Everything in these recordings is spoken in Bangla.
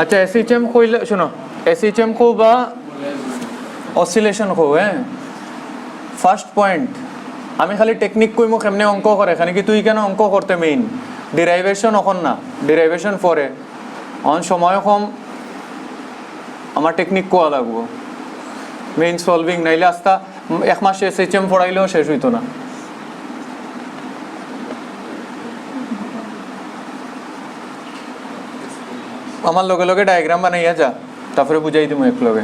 আচ্ছা এসএইচএম কইলে শুনো এসএইচএম কো বা অসিলেশন কো হ্যাঁ ফার্স্ট পয়েন্ট আমি খালি টেকনিক কইমো কেমনে অঙ্ক করে এখানে কি তুই কেন অঙ্ক করতে মেইন ডেরাইভেশন এখন না ডেরাইভেশন পরে অন সময় কম আমার টেকনিক কোয়া লাগবো মেইন সলভিং নাইলে আস্তা এক মাস এসএইচএম পড়াইলেও শেষ হইতো না আমার লগে লগে ডায়াগ্রাম বানাইয়া যা তারপরে বুঝাই দিমু এক লগে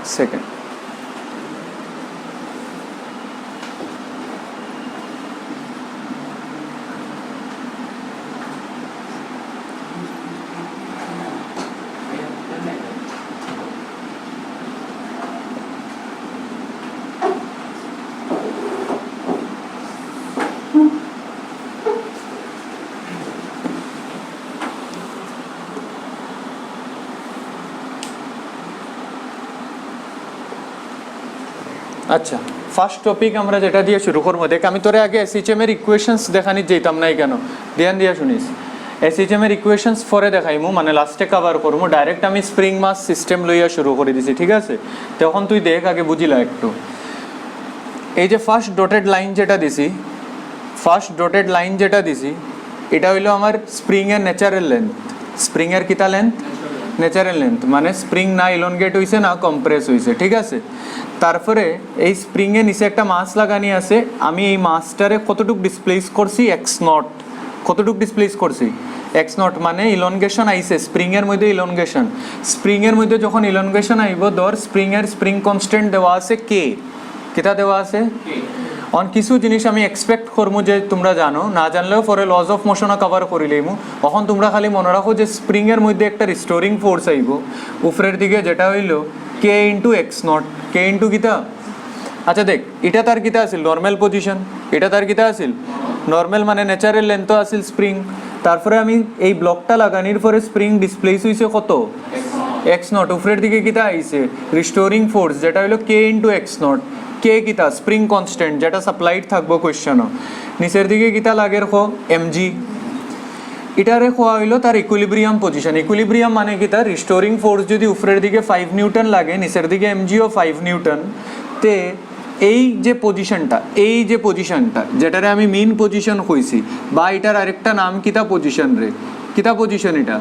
second আচ্ছা ফার্স্ট টপিক আমরা যেটা দিয়ে শুরু করবো দেখ আমি তোরে আগে এসএইচএম এর ইকুয়েশনস দেখানি যেতাম নাই কেন ধ্যান দিয়া শুনিস এসএইচএম এর ইকুয়েশনস পরে দেখাইমু মানে লাস্টে কভার করবো ডাইরেক্ট আমি স্প্রিং মাস সিস্টেম লইয়া শুরু করে দিছি ঠিক আছে তখন তুই দেখ আগে বুঝিলা একটু এই যে ফার্স্ট ডটেড লাইন যেটা দিছি এটা হইলো আমার স্প্রিং এর ন্যাচারাল লেন্থ স্প্রিং এর কিতা লেন্থ ন্যাচারাল লেন্থ মানে স্প্রিং না ইলনগেট হইছে না কম্প্রেস হইছে ঠিক আছে তারপরে এই স্প্রিং এর নিচে একটা মাস লাগানি আছে আমি এই মাসটারে কতটুক ডিসপ্লেস করছি এক্স নট কতটুক ডিসপ্লেস করছি এক্স নট মানে ইলনগেশন আইছে স্প্রিং এর মধ্যে ইলনগেশন স্প্রিং এর মধ্যে যখন ইলনগেশন আইব ধর স্প্রিং কনস্ট্যান্ট দেওয়া আছে কে কিতা দেওয়া আছে অন কিছু জিনিস আমি এক্সপেক্ট করবো যে তোমরা জানো না জানলেও পরে লজ অফ মোশনও কভার করিলেইমু তখন তোমরা খালি মনে রাখো যে স্প্রিং এর মধ্যে একটা রিস্টোরিং ফোর্স আইব উপরের দিকে যেটা হইলো K into X naught K into কিতা আচ্ছা দেখ এটা তার কিতা আছিল নর্মাল পজিশন এটা তার কিতা আছিল নর্মাল মানে ন্যাচারাল লেন্থ আছিল স্প্রিং তারপরে আমি এই ব্লকটা লাগানির পরে স্প্রিং ডিসপ্লেস হইছে কত এক্স নট উপরের দিকে কিতা আইছে রিস্টোরিং ফোর্স যেটা হইলো কে ইন্টু এক্স নট কে কিতা স্প্রিং কনস্ট্যান্ট যেটা সাপ্লাইড থাকবো কোয়েশ্চনও নিচের দিকে কিতা লাগের খো এমজি এটারে খোয়া হইলো তার ইকুইলিব্রিয়াম পজিশন ইকুইলিব্রিয়াম মানে কিতা রিস্টোরিং ফোর্স যদি উপরের দিকে 5 নিউটন লাগে নিচের দিকে এমজিও 5 নিউটন তে এই যে পজিশনটা যেটারে আমি মেইন পজিশন কইছি বা এটার আরেকটা নাম কিতা পজিশন রে কিতা পজিশন এটা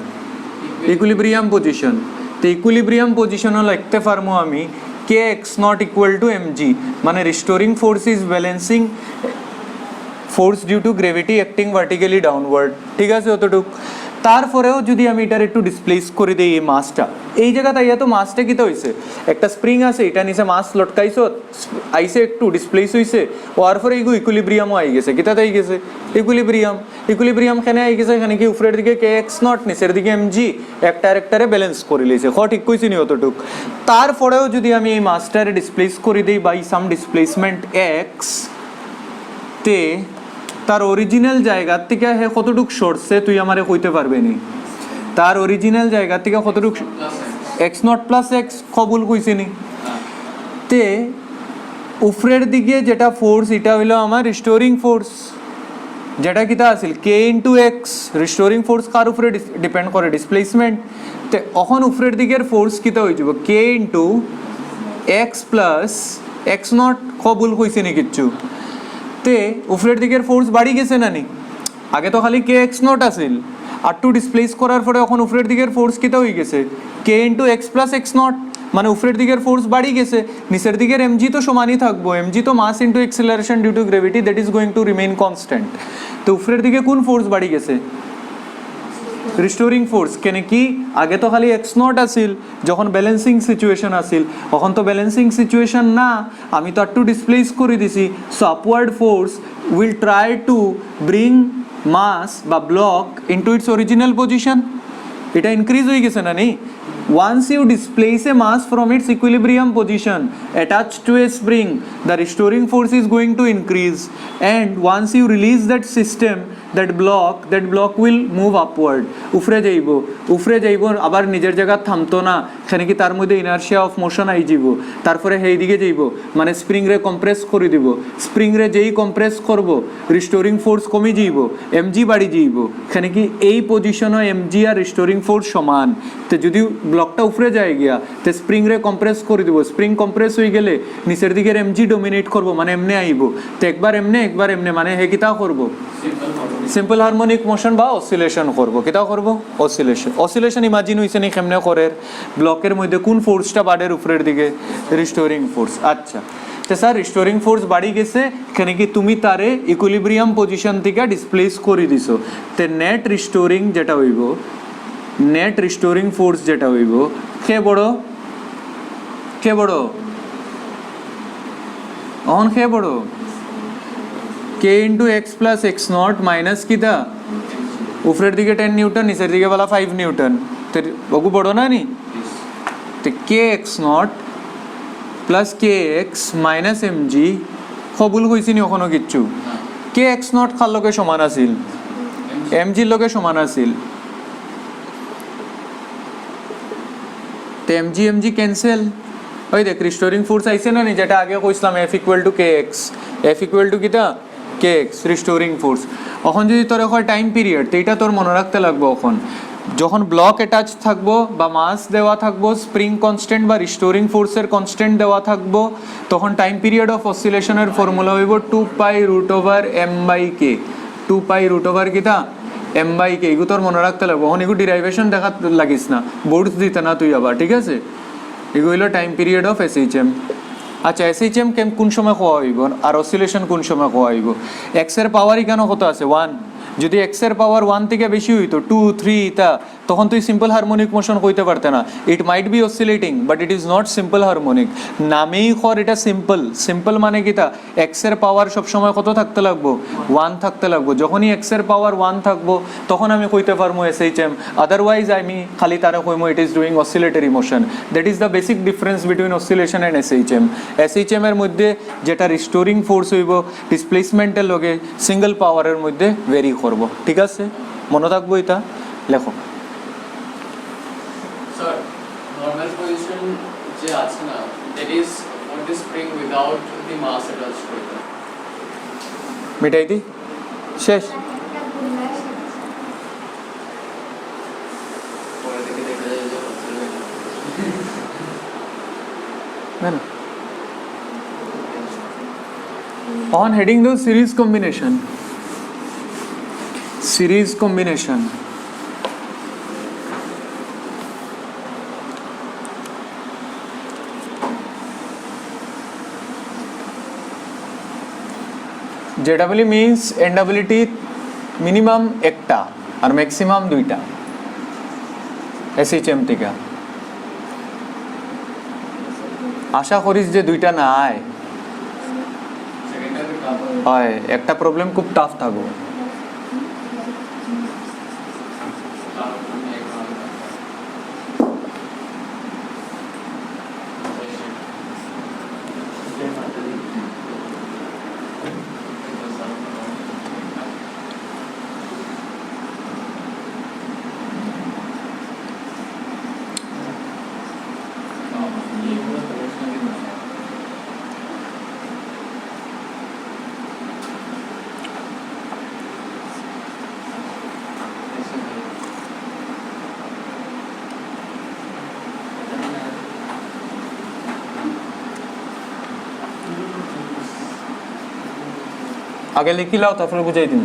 ইকুইলিব্রিয়াম পজিশন তো ইকুইলিব্রিয়াম পজিশনও লিখতে পারবো আমি kx not equal to mg মানে restoring force is balancing force due to gravity acting vertically downward ঠিক আছে অতটুক তারপরেও যদি আমি এটার একটু ডিসপ্লেস করে দেই এই মাসটা এই জায়গাতে আইয়া তো মাসটা কিতা হইছে একটা স্প্রিং আছে এটা নিচে মাস লটকাইছো আইছে একটু ডিসপ্লেস হইছে ওর পরে এইগো ইকুইলিব্রিয়ামও আই গেছে কিতাতে আই গেছে ইকুইলিব্রিয়াম কেন আই গেছে এখানে কি উপরের দিকে kx নট নিচের দিকে mg একটারে ব্যালেন্স করে লইছে ঠিক কইছি নি অতটুক তারপরেও যদি আমি এই মাসটারে ডিসপ্লেস করে দেই বাই সাম ডিসপ্লেসমেন্ট x তে তার অরিজিনাল জায়গা থেকে হে কতটুক সরছে তুই আমারে কইতে পারবে নি তার অরিজিনাল জায়গা থেকে কতটুক এক্স নট প্লাস এক্স কবুল কইছে নি তে উপরের দিকে যেটা ফোর্স এটা হইলো আমার রিস্টোরিং ফোর্স যেটা কিতা আছিল কে ইন্টু এক্স রিস্টোরিং ফোর্স কার উপরে ডিপেন্ড করে ডিসপ্লেসমেন্ট তে এখন উপরের দিকের ফোর্স কিতা হয়ে যাব K into X plus X naught কবুল কইছে নি কিচ্ছু তে উপরের দিকের ফোর্স বাড়ি গেছে না নি আগে তো খালি কে এক্স নট আছিল আর টু ডিসপ্লেস করার পরে এখন উপরের দিকের ফোর্স কিতা হয়ে গেছে K into X plus X naught মানে উপরের দিকের ফোর্স বাড়ি গেছে নিচের দিকের এমজি তো সমানই থাকবো এমজি তো mass into acceleration due to gravity that is going to remain constant তো উপরের দিকে কোন ফোর্স বাড়ি গেছে রিস্টোরিং ফোর্স কেন কি আগে তো খালি এক্স নট আসিল যখন ব্যালেন্সিং সিচুয়েশন আসিল এখন তো ব্যালেন্সিং সিচুয়েশন না আমি তো একটু ডিসপ্লেস করে দিছি so upward force will try to bring mass বা block into its original position. এটা increase হয়ে গেছে না নি? Once you displace a mass from its equilibrium position attached to a spring, the restoring force is going to increase, and once you release that system, that block will move upward. উফরে যাইব আবার নিজের জায়গা থামতো না, এখানে কি তার মধ্যে ইনার্শিয়া অফ মোশন আই যাব, তারপরে সেই দিকে যাইব, মানে স্প্রিং রে কম্প্রেস করে দিব, স্প্রিং রে যেই কম্প্রেস করব রিস্টোরিং ফোর্স কমে যাইব, এমজি বাড়ি যাইব, এখানে কি এই পজিশনও এমজি আর রিস্টোরিং ফোর্স সমান। তো যদি ব্লকটা উপরে যায় গিয়া তো স্প্রিং রে কম্প্রেস করে দিব, স্প্রিং কম্প্রেস হয়ে গেলে নিচের দিকের এমজি ডোমিনেট করব, মানে এমনে আইব, তো একবার এমনে মানে হে কিতা করব, সিম্পল হারমোনিক মোশন বা অসিলেশন করব। কিতা করব? অসিলেশন ইমাজিন হইছে নি কেমনে করে, ব্লকের মধ্যে কোন ফোর্সটা বাড়ের উপরের দিকে, রিস্টোরিং ফোর্স। আচ্ছা তো স্যার রিস্টোরিং ফোর্স বাড়ি গেছে, এখানে কি তুমি তারে ইকুইলিব্রিয়াম পজিশন থেকে ডিসপ্লেস করে দিছো, তো নেট রিস্টোরিং ফোর্স যেটা হইব কে বড় অন কে বড় K into X plus X naught minus কিতা উপরের দিকে 10 নিউটন, নিচের দিকে বলা 5 নিউটন, তো বগু বড় না নি? তো K X naught plus K X minus M G সবুল হয়েছি নি ওখানে কিচ্ছু? কে এক্স নট খার লগে সমান আছিল, এম জির লগে সমান আছিল, তো এম জি ক্যান্সেল। ওই দেখ রিস্টোরিং ফোর্স আইছে না নি, যেটা আগে কইছিলাম F equal to K x, F equal to কিটা কে এক্স রিস্টোরিং ফোর্স। এখন যদি তোর এখন টাইম পিরিয়ড, তো এটা তোর মনে রাখতে লাগবে, এখন যখন ব্লক অ্যাটাচ থাকবো বা মাস দেওয়া থাকবো, স্প্রিং কনস্ট্যান্ট বা রিস্টোরিং ফোর্সের কনস্ট্যান্ট দেওয়া থাকবো, তখন টাইম পিরিয়ড অফ অসিলেশনের ফর্মুলা হইব 2π√m/k, 2π√ কিটা m/k। এগুলো তোর মনে রাখতে লাগবে, এখন এগুলো ডিরাইভেশন দেখা লাগিস না, বোর্ডস দিতে না তুই আবার, ঠিক আছে? এগুলো হইল টাইম পিরিয়ড অফ SHM। আচ্ছা SHM কোন সময় হওয়া হইব আর অসিলেশন কোন সময় হওয়া হইব? এক্সের পাওয়ারই কেন কত আছে 1, যদি এক্সের পাওয়ার 1 থেকে বেশি হইতো 2, 3 তা তখন তুই সিম্পল হারমোনিক মোশন কইতে পারতে না। It might be oscillating but it is not simple harmonic. নামেই কর এটা সিম্পল মানে কি তা এক্সের পাওয়ার সবসময় কত থাকতে লাগবো? 1 থাকতে লাগবো। যখনই এক্সের পাওয়ার 1 থাকবো তখন আমি কইতে পারবো SHM, আদারওয়াইজ আমি খালি তারা কইমো it is doing oscillatory motion. That is the basic difference between oscillation and SHM এর মধ্যে যেটা রিস্টোরিং ফোর্স হইব ডিসপ্লেসমেন্টের লগে সিঙ্গল পাওয়ারের মধ্যে ভেরি করব, ঠিক আছে? মনে থাকবো এটা, লেখো। Sir, normal position যে আছে না, that is for the spring without the mass attached to it. মিটাই দি শেষ। পরে থেকে দেখা যায় যে না on heading the series combination JW means NWT minimum একটা আর ম্যাক্সিমাম দুইটা SHM থেকে। আশা করিস যে দুইটা না আয় হয়, একটা প্রবলেম খুব টাফ থাকবো। আগে লিখি লাও তারপরে বুঝাই দিন।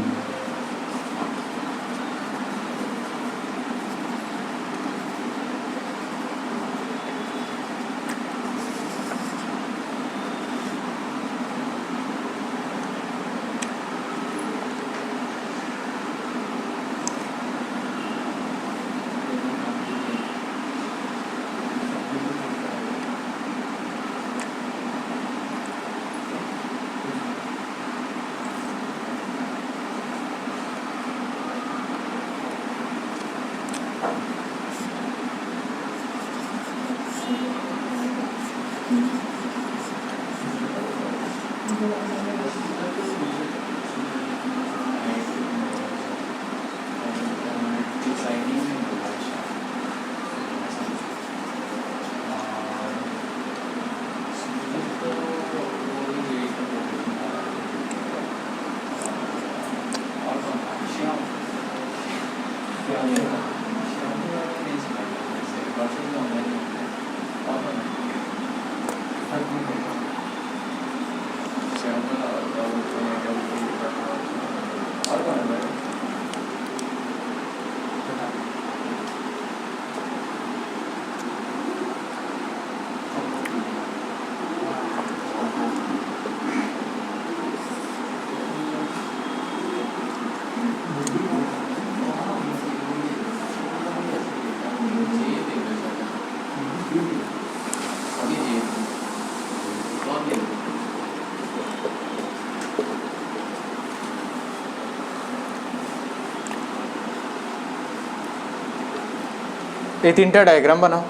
এই তিনটা ডায়াগ্রাম বানাও।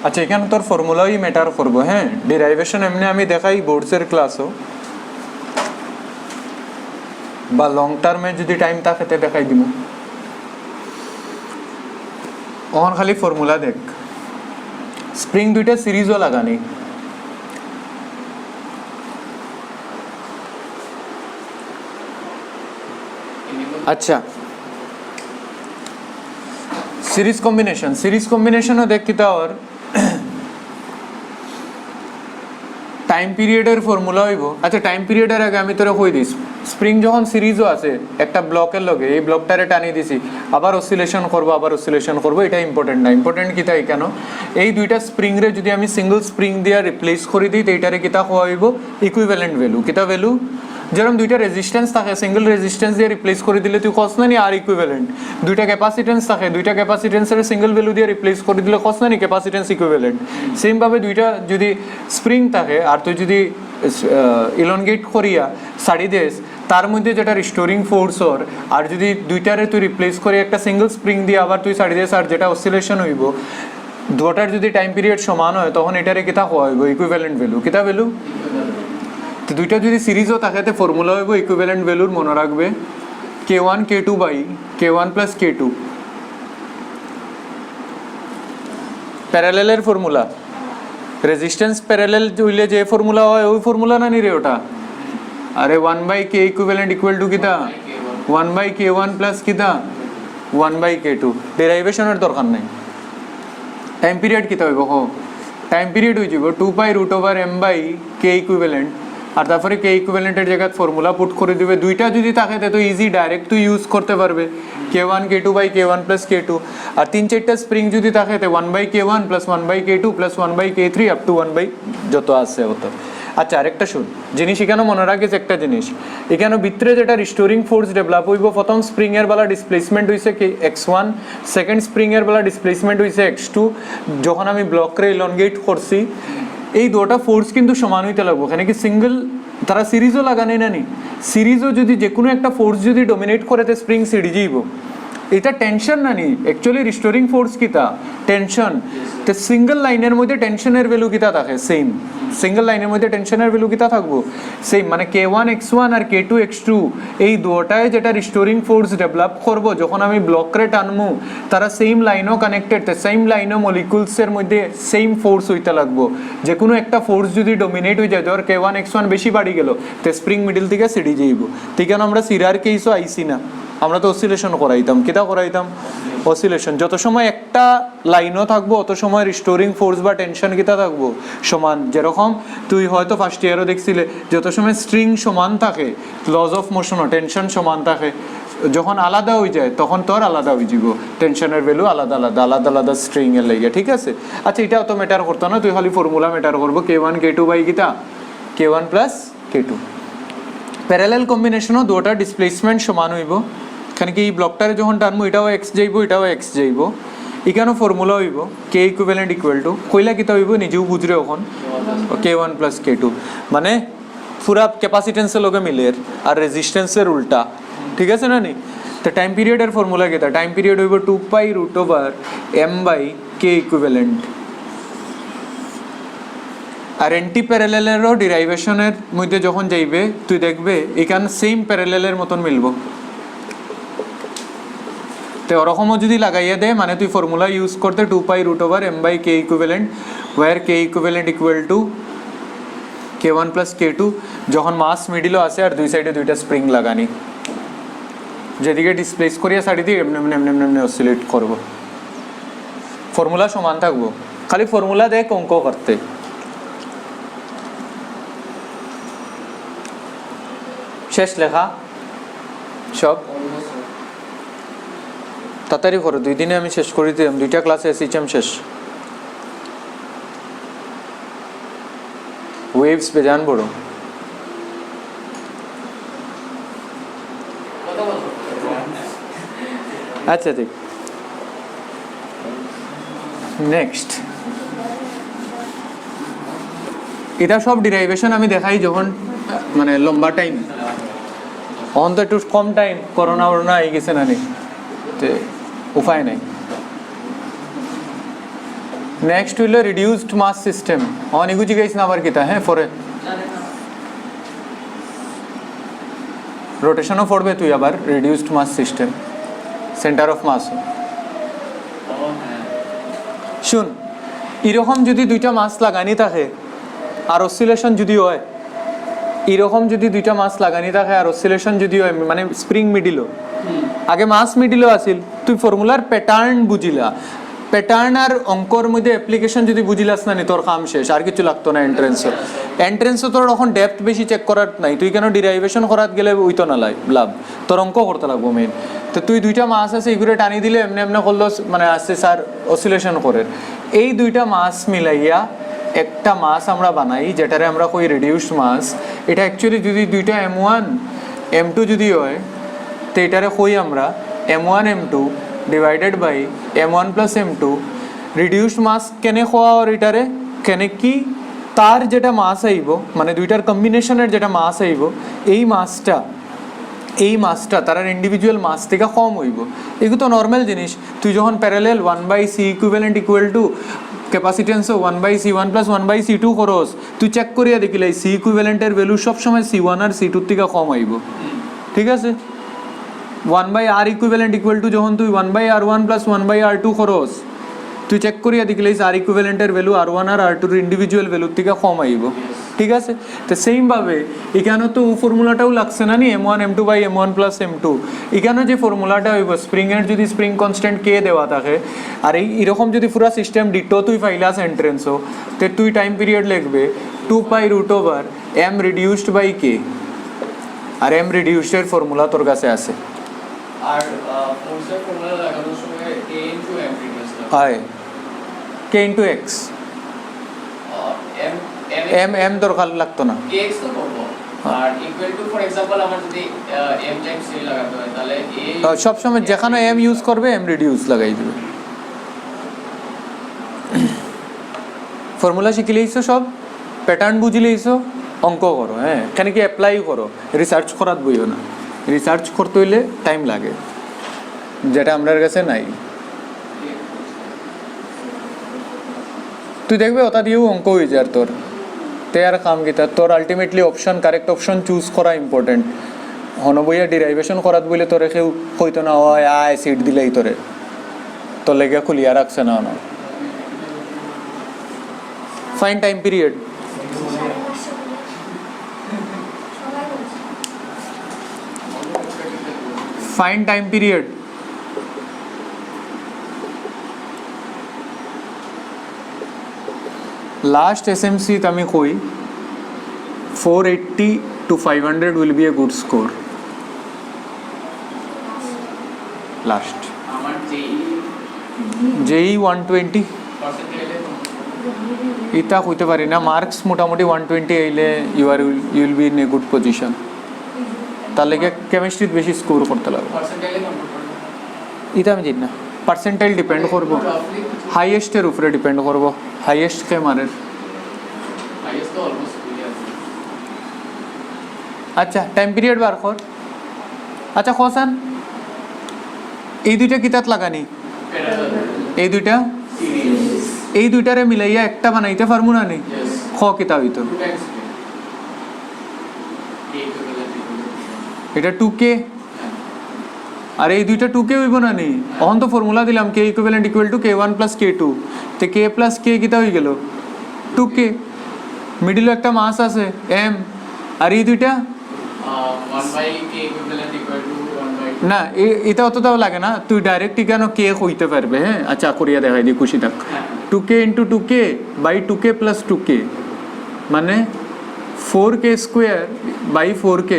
আচ্ছা, এখানে তোর ফর্মুলাই ম্যাটার করবো। হ্যাঁ, ডিরাইভেশন এমনি আমি দেখাই বোর্ডসের ক্লাসও, বা লং টার্মে যদি টাইম থাকে তে দেখাই দিব। ওখান খালি ফর্মুলা দেখ। স্প্রিং দুইটা সিরিজও লাগানি। আচ্ছা, সিরিজ কম্বিনেশনও দেখ কিতা ওর টাইম পিরিয়ডের ফর্মুলা হইব। আচ্ছা, টাইম পিরিয়ডের আগে আমি তোরা কই দিস, স্প্রিং যখন সিরিজও আছে একটা ব্লকের লগে, এই ব্লকটারে টানিয়ে দিছি, আবার অসিলেশন করবো, এটা ইম্পর্টেন্ট না। ইম্পর্টেন্ট কিতা কেন, এই দুইটা স্প্রিং রে যদি আমি সিঙ্গল স্প্রিং দিয়ে রিপ্লেস করে দিই তো এইটারে কিতা হওয়া হইব ইকুইভ্যালেন্ট ভ্যালু। কিতা ভ্যালু, যেরকম দুইটা রেজিস্ট্যান্স থাকে সিঙ্গল রেজিস্ট্যান্স দিয়ে রিপ্লেস করে দিলে তুই কস না নি আর ইকুইভ্যালেন্ট। দুইটা ক্যাপাসিটেন্স থাকে, দুইটা ক্যাপাসিটেন্সের সিঙ্গল ভ্যালু দিয়ে রিপ্লেস করে দিলে কস না নি ক্যাপাসিটেন্স ইকুইভ্যালেন্ট। সেমভাবে দুইটা যদি স্প্রিং থাকে আর তুই যদি ইলনগেট করিয়া সারি দেস, তার মধ্যে যেটা রিস্টোরিং ফোর্সর, আর যদি দুইটারে তুই রিপ্লেস করে একটা সিঙ্গল স্প্রিং দিয়ে আবার তুই সারি দেস আর যেটা অসিলেশন হইব, দুটার যদি টাইম পিরিয়ড সমান হয় তখন এটারে কিতা হওয়া হইব ইকুইভ্যালেন্ট ভ্যালু। কিতা ভ্যালু, দুইটা যদি সিরিজও থাকে তো ফর্মুলা হইব ইকুইভ্যালেন্ট ভ্যালুর, মনে রাখবে K1 K2 by K1 plus K2। প্যারালেলের ফর্মুলা, রেজিস্ট্যান্স প্যারালেল হইলে যে ফর্মুলা হয় ওই ফর্মুলা না নি রে ওটা। আরে 1/K ইকুইভ্যালেন্ট ইকুয়াল টু কিতা 1/K1 প্লাস কিতা 1/K2। ডেরাইভেশনের দরকার নাই। টাইম পিরিয়ড কিতা হইব, টাইম পিরিয়ড হয়ে যাব 2π√m/K ইকুইভ্যালেন্ট, আর তারপরে কে ইকুইভ্যালেন্টের জায়গায় ফর্মুলা পুট করে দিবে। দুইটা যদি থাকে তো ইজি ডাইরেক্ট তুই ইউজ করতে পারবে K1 K2 by K1 plus K2। আর 3-4টা স্প্রিং যদি থাকে তো 1/K1 plus 1/K2 plus 1/K3 up to 1 যত আছে অত। আচ্ছা, আরেকটা শুন, জিনিস এখানে মনে রাখিস একটা জিনিস, এখানে ভিতরে যেটা রিস্টোরিং ফোর্স ডেভেলপ হইব, প্রথম স্প্রিং এর বেলা ডিসপ্লেসমেন্ট হইছে x1, সেকেন্ড স্প্রিং এর বেলা ডিসপ্লেসমেন্ট হইছে x2। যখন আমি ব্লকরে ইলনগেট করছি, এই দুটো ফোর্স কিন্তু সমান হইতে লাগবে। এখানে কি সিঙ্গেল, তারা সিরিজও লাগানি না নি, সিরিজও যদি যে কোনো একটা ফোর্স যদি ডমিনেট করে তো স্প্রিং সিডি যাইব। এটা টেনশন না নি, অ্যাকচুয়ালি রিস্টোরিং ফোর্স কিতা টেনশন। তো সিঙ্গেল লাইনের মধ্যে টেনশনের ভ্যালু কিতা থাকে সেম, সিঙ্গেল লাইনের মধ্যে টেনশনের ভ্যালু কিতা থাকবো সেম, মানে K1 X1 আর K2 X2 এই দুটায় যেটা রিস্টোরিং ফোর্স ডেভেলপ করব যখন আমি ব্লকরে টানমু, তারা সেম লাইনও কানেক্টেড, তো সেম লাইনও মলিকুলসের মধ্যে সেম ফোর্স হইতে লাগবো। যে কোনো একটা ফোর্স যদি ডমিনেট হয়ে যায়, ধর K1 X1 বেশি বাড়ি গেল, তো স্প্রিং মিডল থেকে সিডি যাইব। ঠিক আছে, আমরা সিরার কেসও আইসি না, আমরা তো অসিলেশন করাইতাম। কিতা করাইতাম, অসিলেশন। যত সময় একটা লাইনও থাকবো অত সময় রিস্টোরিং ফোর্স বা টেনশন কিতা থাকবো সমান। যেরকম তুই হয়তো ফার্স্ট ইয়ারও দেখছিলে, যত সময় স্ট্রিং সমান থাকে লস অফ মোশনও টেনশন সমান থাকে। যখন আলাদা হয়ে যায় তখন তোর আলাদা হয়ে যাব টেনশনের ভ্যালু আলাদা আলাদা আলাদা আলাদা স্ট্রিং এর লাগে, ঠিক আছে? আচ্ছা এটা তো ম্যাটার করতো না, তুই খালি ফর্মুলা ম্যাটার করবো k1 k2 বাই কিতা k1 প্লাস k2। প্যারালাল কম্বিনেশনও দুটা ডিসপ্লেসমেন্ট সমান হইব, এখানে কি এই ব্লকটারে যখন টানবো এটাও এক্স যাইব এটাও এক্স যাইব, এখানেও ফর্মুলা হইব কে ইকুইভ্যালেন্ট ইকুয়াল টু কইলা কিতা হইব নিজেও বুঝরে এখন k1 প্লাস k2, মানে পুরা ক্যাপাসিটেন্সের লগে মিলের আর রেজিস্ট্যান্সের উল্টা, ঠিক আছে না নি? তো টাইম পিরিয়ডের ফর্মুলা কিতা, টাইম পিরিয়ড হইব 2π√m বাই k ইকুইভ্যালেন্ট। আর এন্টি প্যারালেলেরও ডিরাইভেশনের মধ্যে যখন যাইবে তুই দেখবে এখানে সেম প্যারালেলের মতন মিলব, তো ওরকমও যদি লাগাইয়া দেয় মানে তুই ফর্মুলা ইউজ করতে 2π√m by k equivalent, where k equivalent equal to k1 plus k2, যখন মাস মিডিলও আছে আর দুই সাইডে দুইটা স্প্রিং লাগানি, যেদিকে ডিসপ্লেস করিয়া সাইড দিয়ে এমনি এমনি এমনি এমনি অসিলেট করবো, ফর্মুলা সমান থাকবো, খালি ফর্মুলা দেখ অঙ্ক করতে। শেষ লেখা সব তাড়াতাড়ি করো, 2 দিনে আমি শেষ করে দিলাম, 2টা ক্লাসে এসেছিলাম শেষ। ওয়েভস বেজান বড়, আচ্ছা ঠিক। নেক্সট এটা সব ডিরাইভেশন আমি দেখাই যখন মানে লম্বা টাইম, অন তো একটু কম টাইম করোনা ওরোনা হয়ে গেছে না, নেই তো উপায় নাই। নেক্সট হইল রিডিউসড মাস সিস্টেম, অনেকগুজি গাইছ না আবার কিতা, হ্যাঁ পরে রোটেশনও পড়বে তুই আবার, reduced mass system centre of mass. শুন এরকম যদি দুইটা মাস লাগানি থাকে আর অসিলেশন যদি হয়, এরকম যদি দুইটা মাস লাগানি থাকে আর অসিলেশন যদি হয়, মানে স্প্রিং মিডিলও আগে মাস মিডিলও আছিল, তুই ফর্মুলার প্যাটার্ন বুঝিলা, প্যাটার্ন আর অঙ্কর মধ্যে অ্যাপ্লিকেশন যদি বুঝিলাস না নি তোর কাম শেষ, আর কিছু লাগতো না। এন্ট্রেন্সও তোর এখন ডেপথ বেশি চেক করার নাই, তুই কেন ডিরাইভেশন করাত গেলে ওইতো না লাভ, তোর অঙ্ক করতে লাগবো মেন। তো তুই দুইটা মাস আছে এগুলো টানি দিলে এমনি এমনি করলো মানে আসছে স্যার অসিলেশন করে, এই দুইটা মাস মিলাইয়া একটা মাস আমরা বানাই যেটারে আমরা কই রিডিউসড মাস। এটা অ্যাকচুয়ালি যদি দুইটা m1 m2 যদি হয় তো এটারে কই আমরা m1 m2 divided by m1 plus m2। Reduced mass কেনে খোয়া আর এটারে কেনে কি তার যেটা মাস আইব মানে দুইটার কম্বিনেশনের যেটা মাস আইব এই মাসটা তার ইন্ডিভিজুয়াল মাস থেকে কম হইব, এগুলো তো নর্মাল জিনিস। তুই যখন parallel 1/c equivalent equal to ক্যাপাসিটেন্সও 1/c1 প্লাস 1/c2 খরচ, তুই চেক করিয়া দেখিলে c ইকুইভ্যালেন্টের ভ্যালু সবসময় c1 আর c2 থেকে কম আইব, ঠিক আছে? 1/r ইকুইভ্যালেন্ট ইকুয়াল টু যখন তুই 1/r1 প্লাস 1/r2 খরচ, তুই চেক করিয়া দেখিলে r ইকুইভ্যালেন্টের ভ্যালু r1 আর r2 ইন্ডিভিজুয়াল ভ্যালুর থেকে কম আইব, ঠিক আছে? তো সেইমভাবে এখানেও তো ফর্মুলাটাও লাগছে না নি m1 m2 by m1 plus m2, এখানেও যে ফর্মুলাটা হইব স্প্রিংয়ের যদি স্প্রিং কনস্ট্যান্ট কে দেওয়া থাকে আর এইরকম যদি পুরো সিস্টেম ডিটো তুই ফাইলাস এন্ট্রেন্সও, তো তুই টাইম পিরিয়ড লিখবে 2π√m রিডিউসড বাই k, আর m রিডিউসডের ফর্মুলা তোর কাছে আছে। আর ফোর্সের ফর্মুলা লাগানোর সময় k into m রিডিউস হয় k into x, m দরকার লাগতো না, kx তো করব। আর ইকুয়াল টু ফর एग्जांपल আমার যদি m টাইমস c লাগাতে হয় তাহলে a সব সময় যেখানে m ইউজ করবে m রিডিউস লাগাই দিবে। ফর্মুলা শিখে লইছো, সব প্যাটার্ন বুঝে লইছো, অঙ্ক করো, হ্যাঁ এখানে কি অ্যাপ্লাই করো, রিসার্চ করাত বইও না, রিসার্চ করতে হইলে টাইম লাগে যেটা আমার কাছে নাই। তুই দেখবে ওটা দিয়েও অঙ্ক হয়ে যায় তোর, তে আর কাম কিতা তোর ultimately option correct option choose করা ইম্পর্টেন্ট। হন বইয়া ডিরাইভেশন করাত বলে তোরে কেউ কইতো না হয় আয় সিট দিলেই তোর লেগে খুলিয়া রাখছে না। Fine time period, fine time period last SMC আমি কই 480 to 500 will be a good score. Last আমার যেই 120 পার্সেন্টেজে ইতা হইতে পারি না, মার্কস মোটামুটি 120 আইলে you will be in a good position. তার লেগে কেমিস্ট্রিতে বেশি স্কোর করতে লাগবে। পার্সেন্টেজে কমপ্লিট করব ইতা আমি জানি না, পার্সেন্টাইল ডিপেন্ড করবো, হাইয়েস্টের উপরে ডিপেন্ড করবো, হাইয়েস্ট কে মারে। হাইয়েস্ট তো অলমোস্ট ক্লিয়ার। আচ্ছা টাইম পিরিয়ড বার কর। আচ্ছা খসান এই দুইটা কিতাত লাগানি, এই দুইটা সিরিজ এই দুইটারে মিলাইয়া একটা বানাইতে পারবো না নি? ইয়েস খ কিতা হইতো, 2 টাইমস এ ইকুইভ্যালেন্ট এটা 2k, আর এই দুইটা 2k হইব না নি? অহন তো ফর্মুলা দিলাম k equivalent equal to k1 plus k2, তে k প্লাস k কিতা হয়ে গেল 2k, মিডিলে একটা মাস আছে m, আর এই দুইটা 1/k ইকুইভ্যালেন্ট ইকুয়াল টু 1/2 না, এটা অতটাও লাগে না, তুই ডাইরেক্ট কেন কে হইতে পারবে। হ্যাঁ আচ্ছা করিয়া দেখাই দি খুশি থাক। 2k into 2k by 2k plus 2k মানে 4k স্কোয়ার বাই 4k,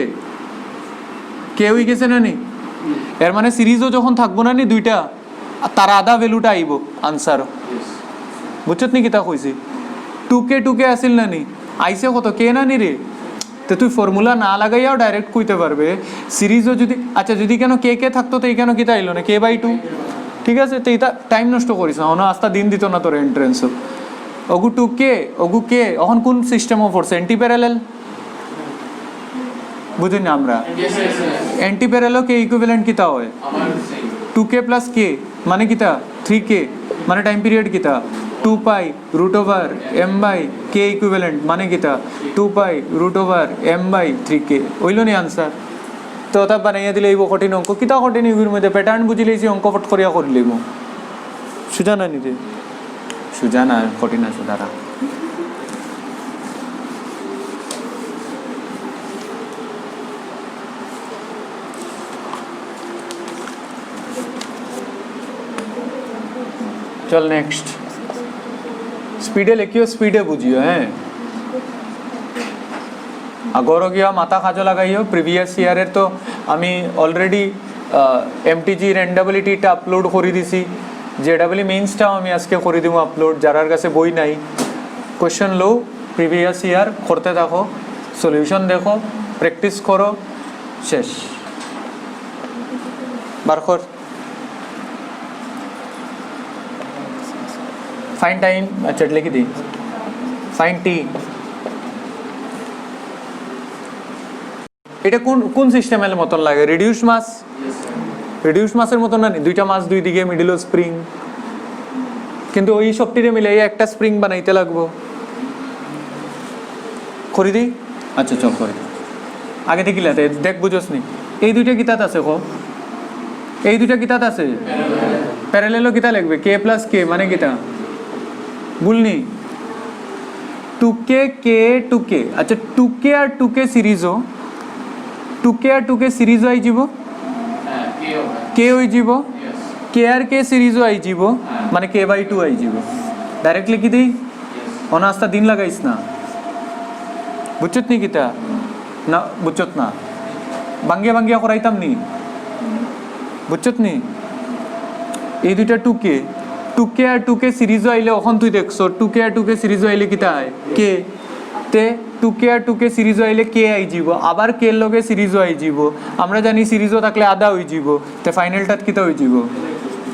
কে হয়ে গেছে না নি? এর মানে সিরিজও যখন থাকবো না নি দুইটা, তার আধা ভ্যালুটা আইব আনসারও। ইয়েস বুঝছত নি কিতা কইছি? 2k আসিল না নি, আইসে কত কে না নি রে? তো তুই ফর্মুলা না লাগাইয়াও ডাইরেক্ট কইতে পারবে সিরিজও যদি, আচ্ছা যদি কেন কে থাকতো তো এই কেন কিতা আইলো না k/2, ঠিক আছে? তো এটা টাইম নষ্ট করিস না, অন আস্তা দিন দিত না তোর এন্ট্রেন্সও। ওগু 2k ওগু k, এখন কোন সিস্টেমও পড়ছে? অ্যান্টি প্যারালেল বুঝিনি আমরা, ইয়েস ইয়েস অ্যান্টি প্যারালেল কে ইকুইভ্যালেন্ট কিতা হয়? আমার সেম 2k প্লাস k মানে কিতা 3k, মানে টাইম পিরিয়ড কিতা 2 pi root over m by k equivalent মানে কিতা 2 pi root over m by 3k, হইল নি আনসার? তো ওটা বানাইয়া দিলে এইব কঠিন অঙ্ক, কিতা কঠিন এগুলোর মধ্যে প্যাটার্ন বুঝি লইছি, অঙ্ক ফট করিয়া করে লিব। সুজা না নিতে সুজা না, কঠিন আছে দাঁড়া। চল নেক্সট, স্পিডে লিখিও, স্পিডে বুঝিও। হ্যাঁ আগরও গিয়া মাথা কাজে লাগাইও। প্রিভিয়াস ইয়ারের তো আমি অলরেডি MTG রেন্ডাবিলিটিটা আপলোড করে দিছি, JEE মেইনসটাও আমি আজকে করে দিব আপলোড। যারার কাছে বই নাই কোয়েশ্চেন লো, প্রিভিয়াস ইয়ার করতে থাকো, সলিউশন দেখো, প্র্যাকটিস করো, শেষ। বার কর ফাইন টাইম, আচ্ছা লিখে দিই ফাইন টি। এটা কোন কোন সিস্টেমের মতন লাগে? রিডিউস মাস, রিডিউস মাসের মতন না, দুইটা মাস দুই দিকে মিডিল স্প্রিং, কিন্তু ওই সবটিরে মিলে একটা স্প্রিং বানাইতে লাগবো। করি দিই, আচ্ছা চল করি আগে থেকে লাতে দেখ, বুঝোস নি এই দুইটা কিতাত আছে কো, এই দুইটা কিতাত আছে প্যারালেলও কিতা লাগবে k প্লাস k মানে কিতা ভুলনি 2k k 2k, আচ্ছা 2k আর 2k সিরিজও 2k আর 2k সিরিজও আই যাব, হ্যাঁ কে হবে k হই যাব, ইয়েস k আর k সিরিজও আই যাব মানে k/2 আই যাব। ডাইরেক্ট লিখি দিই, অনাস্তা দিন লাগাইস না। বুঝছত নি কিতা না? বুঝছত না, বাঙ্গিয়া বাঙ্গিয়া করাইতাম নি, বুঝছত নি? এই দুইটা 2k আর 2k সিরিজও আইলে এখন তুই দেখছো 2k আর 2k সিরিজও আইলে কিতা হয় k, তে 2k আর 2k সিরিজও আইলে k আই যাব, আবার k এর লগে সিরিজও আই যাব। আমরা জানি সিরিজও থাকলে আধা হই যাব, তে ফাইনালটাত কিতা হই যাব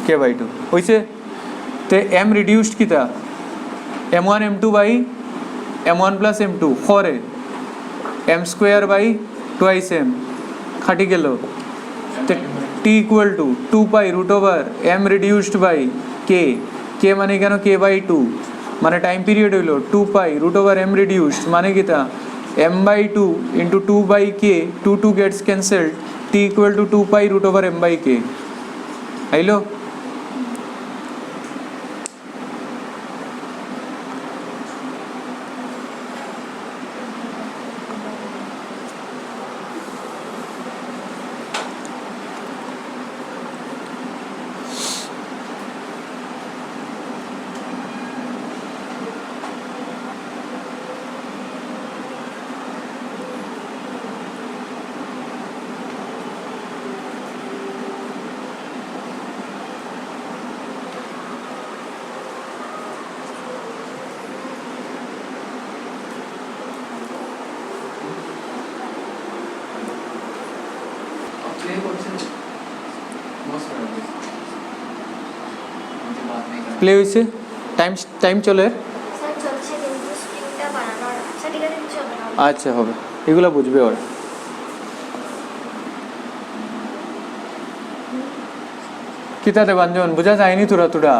k/2 হইছে। তে m রিডিউসড কিতা m1 m2 by m1 plus m2 করে m square by twice m খাটি গেল। তে t equal to 2 pi root over m reduced by k, k মানে কেন k/2 মানে টাইম পিরিয়ড হইল 2 pi root over m reduced মানে কিতা m/2 into 2 by k, 2 gets cancelled, t equal to 2 pi root over m by k আইলো। প্লে হয়েছে টাইম টাইম চলে স্যার চলছে কিন্তু স্প্রিংটা বানানোর আচ্ছা ঠিক আছে কিছু হবে না আচ্ছা হবে এগুলো বুঝবে ওরা কিতা দেবাঞ্জন বোঝা যায়নি তোরা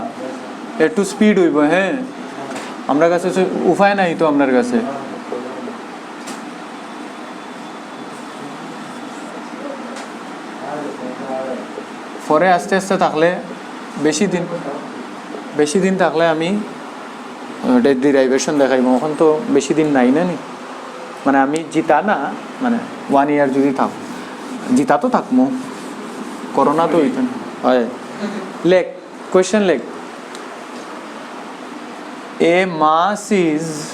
একটু স্পিড হইব হ্যাঁ আমরা কাছে উপায় নাই তো আপনার কাছে পরে আস্তে আস্তে থাকলে বেশি দিন থাকলে আমি ডিরাইভেশন দেখাইব এখন তো বেশি দিন নাই না নি মানে আমি জিতা না মানে 1 ইয়ার যদি থাক জিতা তো থাকবো করোনা তো হইত না হয় লেখ কোয়েশ্চেন লেখ a mass is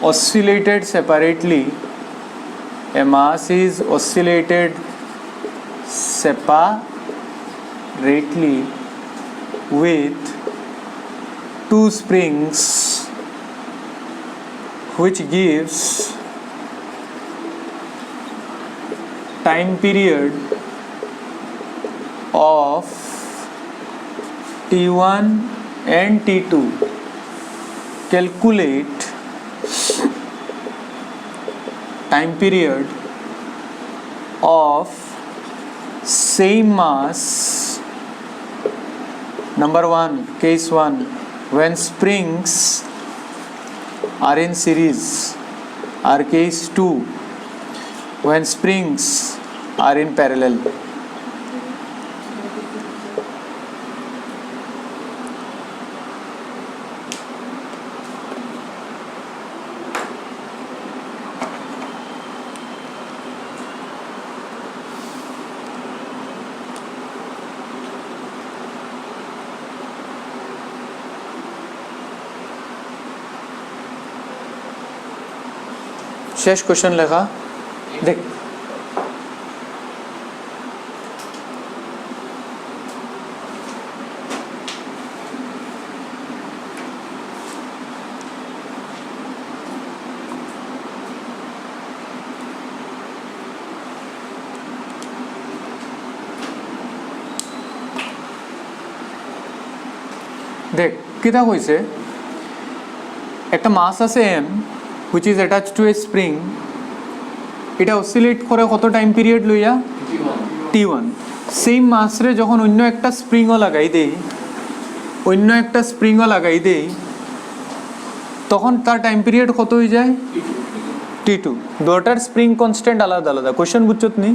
oscillated separately with two springs which gives time period of t1 and t2 calculate time period of same mass. Number 1 case 1 when springs are in series, or case 2 when springs are in parallel. শেষ কোশ্চেন লেখা দেখ দেখ কিতা কইছে একটা মাস আছে M which is attached to a spring এটা অসিলেট করে কত টাইম পিরিয়ড লইয়া t1 সেম মাসরে যখন অন্য একটা স্প্রিংও লাগাই দেই তখন তার টাইম পিরিয়ড কত হয়ে যায় t2 দুটার স্প্রিং কনস্ট্যান্ট আলাদা আলাদা কোশ্চেন বুঝছত নি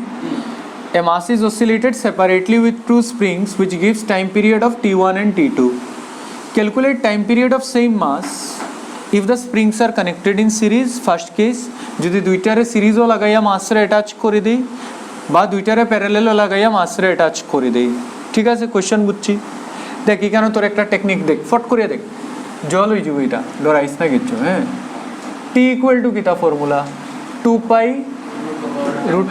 a mass is oscillated separately with two springs which gives time period of t1 and t2 calculate time period of same mass if the springs are connected in series first case যদি দুইটারে সিরিজও লাগাইয়া মাসরে অ্যাটাচ করে দেই বা দুইটারে প্যারালেলও লাগাইয়া মাসরে অ্যাটাচ করে দেই ঠিক আছে কোশ্চেন বুঝছি দেখ এখানে তোর একটা টেকনিক দেখ ফট করে দেখ জল হয়ে যাবে এটা ডরাইস না কিছু হ্যাঁ টি ইকুয়াল টু কিতা formula 2 pi root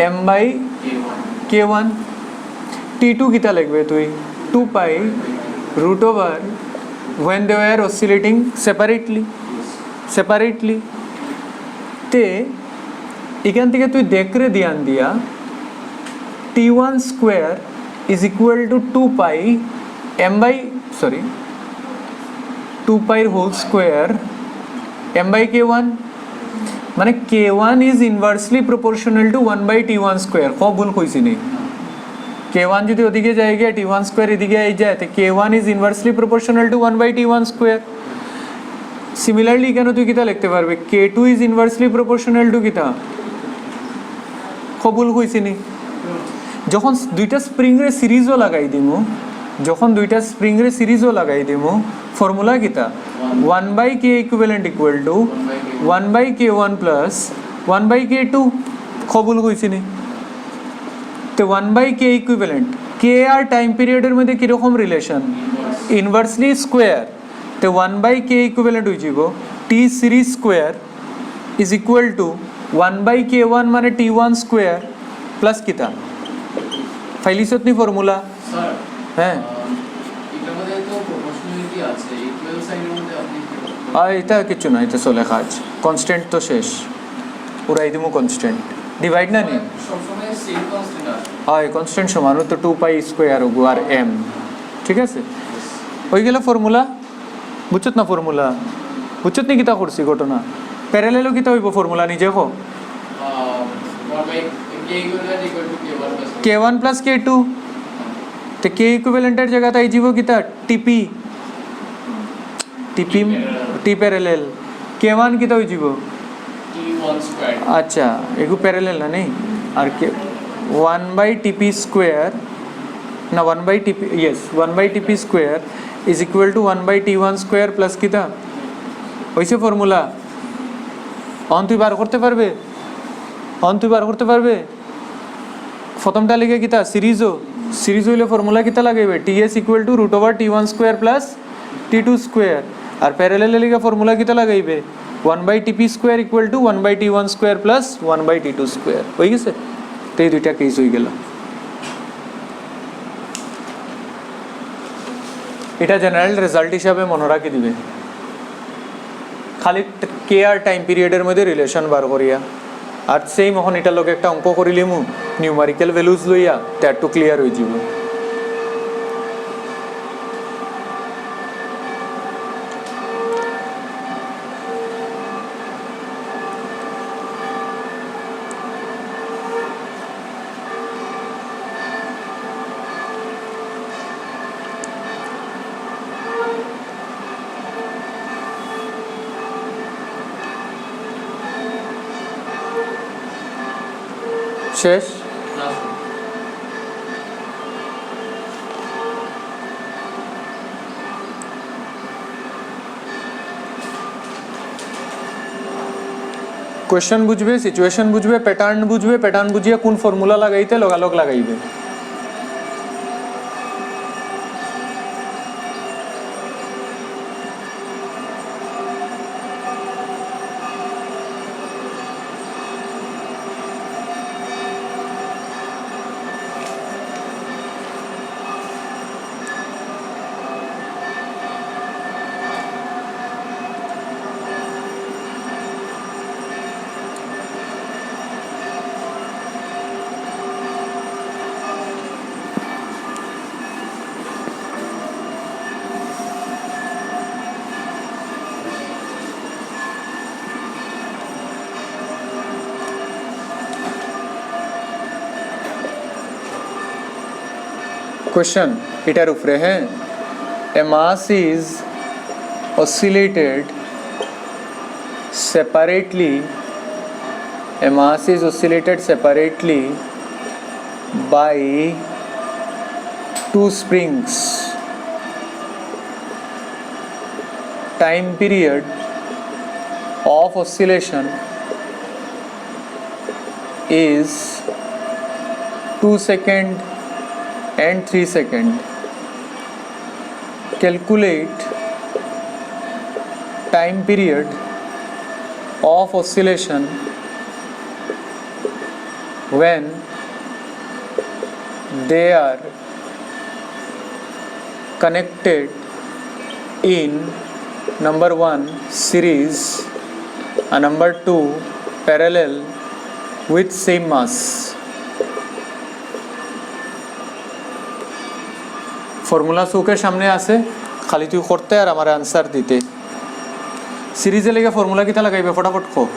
M by k1 t2 কিতা লিখবে তুই 2 পাই root over when they were oscillating separately তে এখান থেকে তুই দেখরে ধ্যান দিয়া t1 square is equal to 2 pi m by 2 pi whole square m by k1 মানে k1 is inversely proportional to 1 by t1 square খুব ভুল কইছি নি k1 যদি ওদিকে যায় গিয়ে t1 স্কোয়ার এদিকে আই যায় তো k1 is inversely proportional to 1 by t1 square similarly কেন তুই কিতা লিখতে পারবে k2 is inversely proportional to কিতা খুব ভুল কইছি নি যখন দুইটা স্প্রিং রে সিরিজও লাগাই দিমু ফর্মুলা কিতা 1 by k equivalent equal to 1 by k1 plus 1 by k2 খুব ভুল কইছি নি তো 1 by k equivalent k আর টাইম পিরিয়ডের মধ্যে কি রকম রিলেশন ইনভার্সলি স্কয়ার তো 1 by k equivalent হই যাব t series square is equal to 1 by k1 মানে t1 স্কয়ার প্লাস কিতা ফাইলিসত নি ফর্মুলা স্যার হ্যাঁ এটার মধ্যে তো প্রপোর্শনালিটি আছে ইকুয়াল সাইনের মধ্যে আপনি এটা কিছু না এটা চলে কাজ কনস্ট্যান্ট তো শেষ পুরাই দিমু কনস্ট্যান্ট ডিভাইড না নি সবসময় সেম কনস্ট্যান্ট আছে হয় কনস্ট্যান্ট সমান তো 2 পাই স্কয়ার আর m ঠিক আছে হয়ে গেল ফর্মুলা বুঝছত না ফর্মুলা বুঝছত নি কিতা করছি ঘটনা প্যারালেলও কিতা হইব ফর্মুলা নিজে কো 1 by k equivalent equal to k1 plus k1 plus k2 तो k इक्विवेलेंटेर जगह आई जीवो किता TP TP T parallel k1 किता होई जीवो t1 squared. अच्छा एगो पैरेलल ना नहीं और के 1 by tp square ना 1 by tp yes 1 by tp square is equal to 1 by t1 square plus किता वैसे फॉर्मूला অন তুই বার করতে পারবে অন তুই বার করতে পারবে প্রথমটা লিখে কিতা সিরিজ হইলে ফর্মুলা কিতা লাগাইবে ts equal to root over t1 square plus t2 square আর প্যারালেলে লিখে ফর্মুলা কিতা লাগাইবে 1 by tp square equal to 1 by t1 square plus 1 by t2 square হয়ে গেছে তো এই দুইটা কেস হয়ে গেল এটা জেনারেল রেজাল্ট হিসাবে মনে রাখি দিবে খালি কে আর টাইম পিরিয়ডের মধ্যে রিলেশন বার করিয়া আর সেই মখন এটার লগে একটা অঙ্ক করিলিমু নিউমারিক্যাল ভ্যালুজ লইয়া দ্যাট টু ক্লিয়ার হয়ে যাব শেষ Last. কোয়েশ্চন বুঝবে সিচুয়েশন বুঝবে প্যাটার্ন বুঝিয়ে কোন ফর্মুলা লাগাইতে লগালগ লাগাইবে क्वेश्चन इटार उपरे है a mass is oscillated separately a mass is oscillated separately by two springs time period of oscillation is 2 seconds and 3 seconds. Calculate time period of oscillation when they are connected in number 1 series and number 2 parallel with same mass. Formula চৌকের সামনে আছে খালি তুই করতে আর আমার আনসার দিতে সিরিজে লেগে ফর্মুলা কিতা লাগাইবে ফটাফট কো 1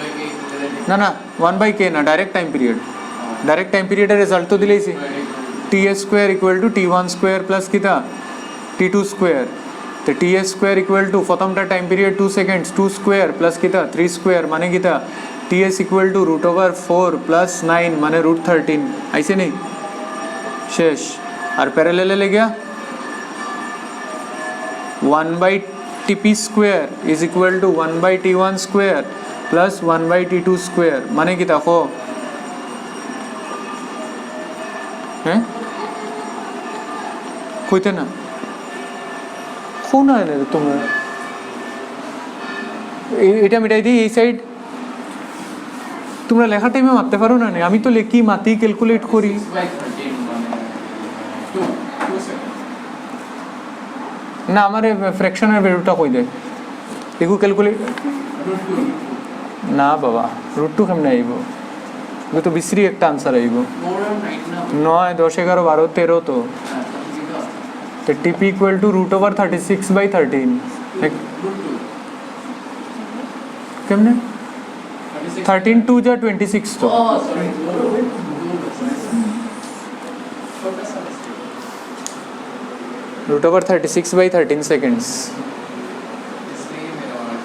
by k equivalent না না 1 বাই কে না ডাইরেক্ট টাইম পিরিয়ডের রেজাল্ট তো দিলেইছি ts square equal to t1 square plus কিতা t2 স্কয়ার তো ts স্কয়ার ইকুয়াল টু প্রথমটা time period 2 seconds 2 square plus কিতা 3 স্কয়ার মানে কিতা ts ইকুয়াল টু √4 প্লাস 9 মানে √13 আইছে নেই শেষ আর প্যারালেলে লেগে 1 by tp square is equal to 1 by t1 square plus 1 by t2 square মানে কি দেখো হ্যাঁ কইতে না কোন আইলে তোমরা এটা মিটাই দিই এই সাইড তোমরা লেখা টাইমে মারতে পারো না আমি তো লেখি মাতি ক্যালকুলেট করি 6 by 13 মানে 2 seconds. না আমার ফ্র্যাকশনের ভ্যালুটা কই দে এগু ক্যালকুলেট না বাবা √2 কেমনে আইব এগু তো বিশ্রী একটা আনসার আইব 4 and 9 না 9 10 11 12 13 তো टीपी इक्वल टू √36/13 কেমনে 13 2 যা 26 তো Oh, sorry. √36/13 seconds इसलिए मेरा और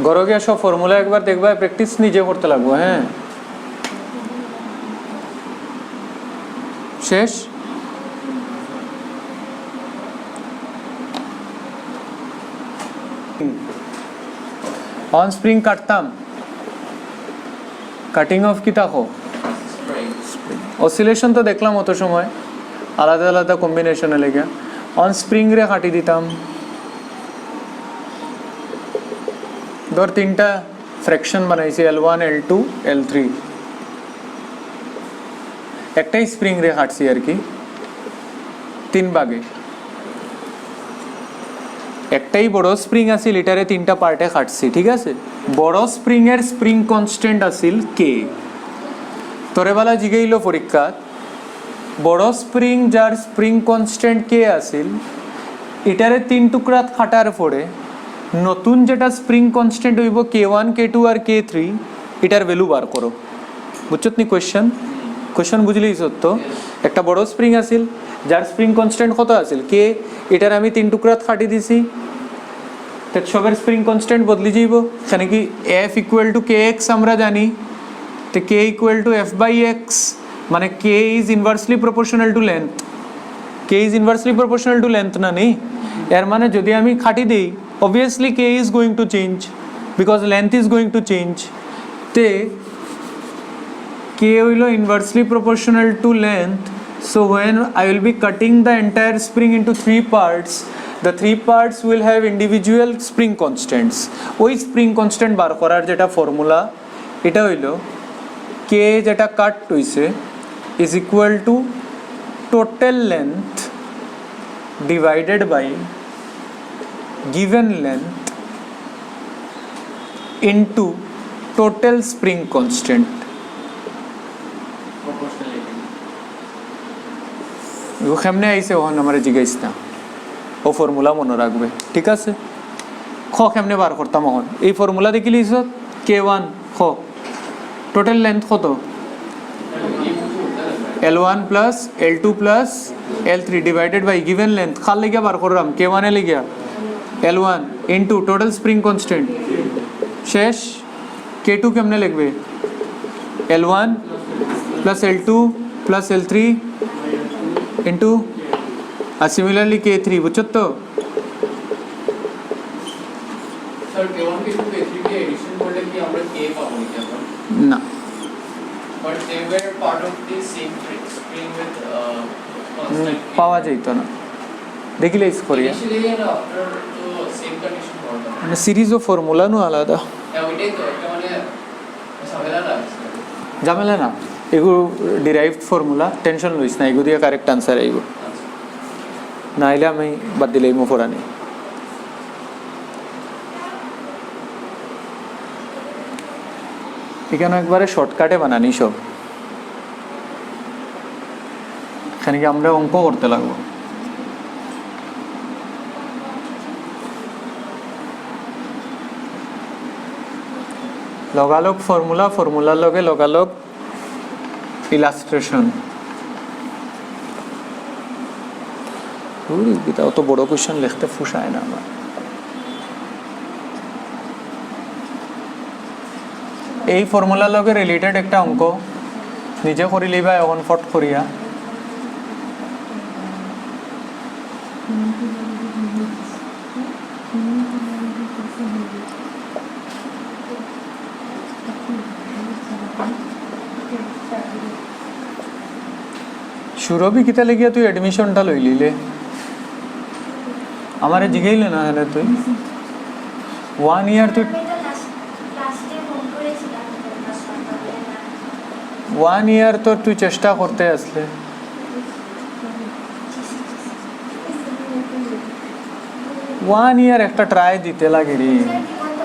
ঘরে গিয়ে সব ফর্মুলা একবার দেখবা প্র্যাকটিস নিজে করতে লাগবো হ্যাঁ শেষ অন স্প্রিং কাটতাম কাটিং অফ কি তাকো অসিলেশন তো দেখলাম অত সময় আলাদা আলাদা কম্বিনেশনে লেগে অন স্প্রিং রে কাটি দিতাম ধর তিনটা ফ্র্যাকশন বানাইছি L1 L2 L3 একটাই স্প্রিং রে কাটছি আর কি তিন ভাগে একটাই বড় স্প্রিং আছিল এটারে তিনটা পার্টে কাটছি ঠিক আছে বড় স্প্রিং এর স্প্রিং কনস্ট্যান্ট আছিল কে তোরে বেলা জিগাইল পরীক্ষাত বড় স্প্রিং যার স্প্রিং কনস্ট্যান্ট কে আছিল এটারে তিন টুকরাত কাটার পরে নতুন যেটা স্প্রিং কনস্ট্যান্ট হইব K1 K2 আর K3 এটার ভ্যালু বার করো বুঝছত নি কোশ্চেন বুঝলেই সত্য একটা বড় স্প্রিং আছিল যার স্প্রিং কনস্ট্যান্ট কত আছিল কে এটার আমি তিন টুকরাত কাটি দিছি তো সবের স্প্রিং কনস্ট্যান্ট বদলি যাইব এখানে কি F ইকুয়াল টু kx আমরা জানি তো K ইকুয়াল টু F/x মানে K is inversely proportional to length K is inversely proportional to length না নি এর মানে যদি আমি কাটি দেই obviously K is going to change because length is going to change te K will be inversely proportional to length so when I will be cutting the entire spring into three parts the three parts will have individual spring constants ওই spring constant বার করার যেটা ফর্মুলা এটা হইলো K যেটা কাট হইছে is equal to total length divided by given length into total spring constant ও কেমনে আইছে ওখান আমারে জিজ্ঞাইস না ও ফর্মুলা মনে রাখবে ঠিক আছে খ কেমনে বার করতাম এখন এই ফর্মুলা দেখিলিস K1 খ টোটাল লেন্থ কত L1 plus L2 plus L3 divided by given length খাল লাগিয়া বার করলাম K1 এ লাগিয়া L1 into total spring constant শেষ K2 কেমনে লিখবে L1 plus L2 plus L3 into similarly K3 বুঝছো তো স্যার K1 K2 K3 কে এডিশন করলে কি আমরা K পাবো নাকি আমরা না but they were part of the same string with constant K. পাওয়া যাইতো না দেখিলে করিয়া Initially and after তো same condition করতাম মানে সিরিজ অফ ফর্মুলা নু আলাদা হ্যাঁ ওইটাই তো একটা মানে ঝামেলা না ঝামেলা না এগুলো ডিরাইভড ফর্মুলা টেনশন লইস না এগুলো দিয়ে কারেক্ট আনসার আইব না আইলে আমি বাদ দিলে মো ফোরানি এখানে একবারে শর্টকাটে বানানি সব এখানে কি আমরা অঙ্ক করতে লাগবো লগালগ ফর্মুলা ফর্মুলার লগে লগালগ ইলাস্ট্রেশন অত বড় কোয়েশ্চেন লিখতে ফুসায় না আমার এই ফর্মুলার লগে রিলেটেড একটা অঙ্ক নিজে করে লিবা এখন ফট করিয়া সুরভি কিতা লেগিয়া তুই এডমিশনটা লই লিলে আমারে জিগাইলে না হলে তুই 1 ইয়ার তুই আমি তো লাস্টে ফোন করেছিলাম 1 ইয়ার তোর তুই চেষ্টা করতে আসলে 1 ইয়ার একটা ট্রাই দিতে লাগে রে স্যার দিব তো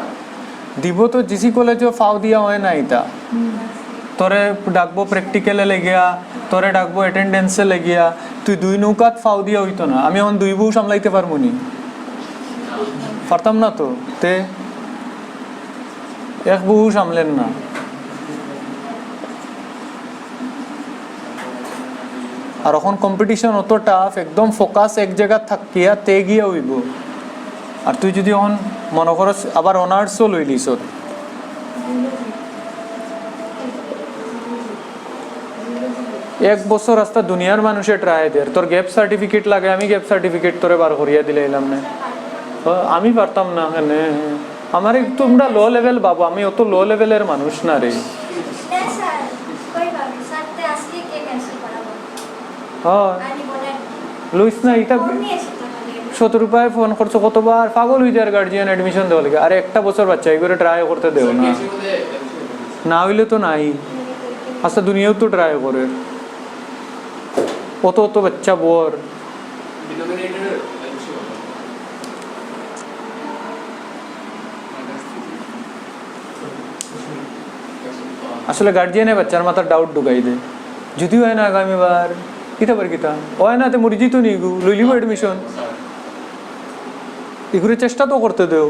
দিব তো জিসি কলেজও ফাও দিয়া হয় না এটা তোরে ডাকবো প্র্যাকটিক্যালে লেগিয়া তোরে ডাকবো অ্যাটেন্ডেন্সে লেগিয়া তুই 2 নৌকাত ফাও দিয়া হইতো না আমি এখন 2 বউ সামলাইতে পারবো নি পারতাম না তো তে এক বউ সামলেন না আর এখন কম্পিটিশন অত টাফ একদম ফোকাস এক জায়গা থাকিয়া তে গিয়া হইব আর তুই যদি এখন মনে করস আবার অনার্সও লই লিস এক বছর রাস্তা দুনিয়ার মানুষে ট্রাই দের তোর গ্যাপ সার্টিফিকেট লাগে আমি গ্যাপ সার্টিফিকেট তোরে বার করিয়া দিলে এলাম না আমি পারতাম না এখানে আমার তোমরা লো লেভেল বাবু আমি অত লো লেভেলের মানুষ না রে না স্যার কই পাবো স্যার তে আজকে কে ক্যান্সেল করাবো হ্যাঁ আনি বলেন লুইস না এটা ফোন নিয়ে এসে তো খালি 70 রুপায় ফোন করছো কতবার পাগল হয়ে যায় গার্জিয়ান অ্যাডমিশন দেওয়া লাগে আরে একটা বছর বাচ্চা এই করে ট্রাই করতে দেও না না হইলে তো নাই আচ্ছা দুনিয়াও তো ট্রাই করে অত অত বাচ্চা বোর আসলে গার্জিয়ানে বাচ্চার মাথার ডাউট ঢুকাই দে যদি হয় না আগামীবার কিতা বার কিতা হয় না তে মরিজি তো নিগু লইলিব অ্যাডমিশন এগুলো চেষ্টা তো করতে দেও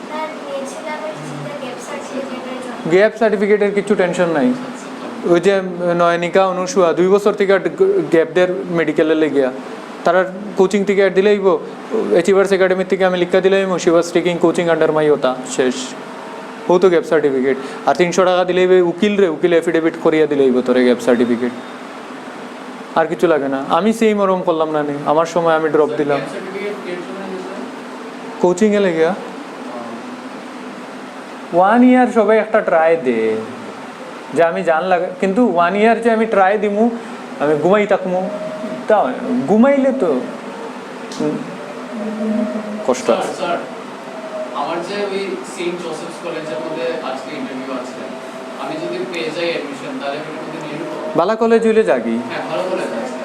স্যার নিয়েছিলাম সিধা গ্যাপ সার্টিফিকেটের জন্য গ্যাপ সার্টিফিকেটের কিছু টেনশন নাই ওই যে নয়নিকা অনুসুয়া 2 বছর থেকে গ্যাপ দের মেডিকেলে লেগিয়া তারা কোচিং থেকে অ্যাড দিলেইব অ্যাচিভার্স একাডেমি থেকে আমি লিখা দিলেই she was taking coaching under মাই ওটা শেষ ও তো গ্যাপ সার্টিফিকেট আর 300 টাকা দিলেই উকিল এফিডেভিট করিয়া দিলেইব তোরে গ্যাপ সার্টিফিকেট আর কিছু লাগে না আমি সেই মরম করলাম না নি আমার সময় আমি ড্রপ দিলাম কোচিংয়ে লেগিয়া 1 ইয়ার সবাই একটা ট্রাই দে যে আমি জান লাগে কিন্তু 1 ইয়ার যে আমি ট্রাই দিমু আমি ঘুমাই থাকমু তা ঘুমাইলে তো কষ্ট আছে স্যার আমার যে ওই সেন্ট জোসেফস কলেজের মধ্যে আজকে ইন্টারভিউ আছে আমি যদি পেয়ে যাই অ্যাডমিশন তাহলে আমি ওখানে নিয়ে নেব বালা কলেজ হইলে জাগি হ্যাঁ ভালো কলেজ আছে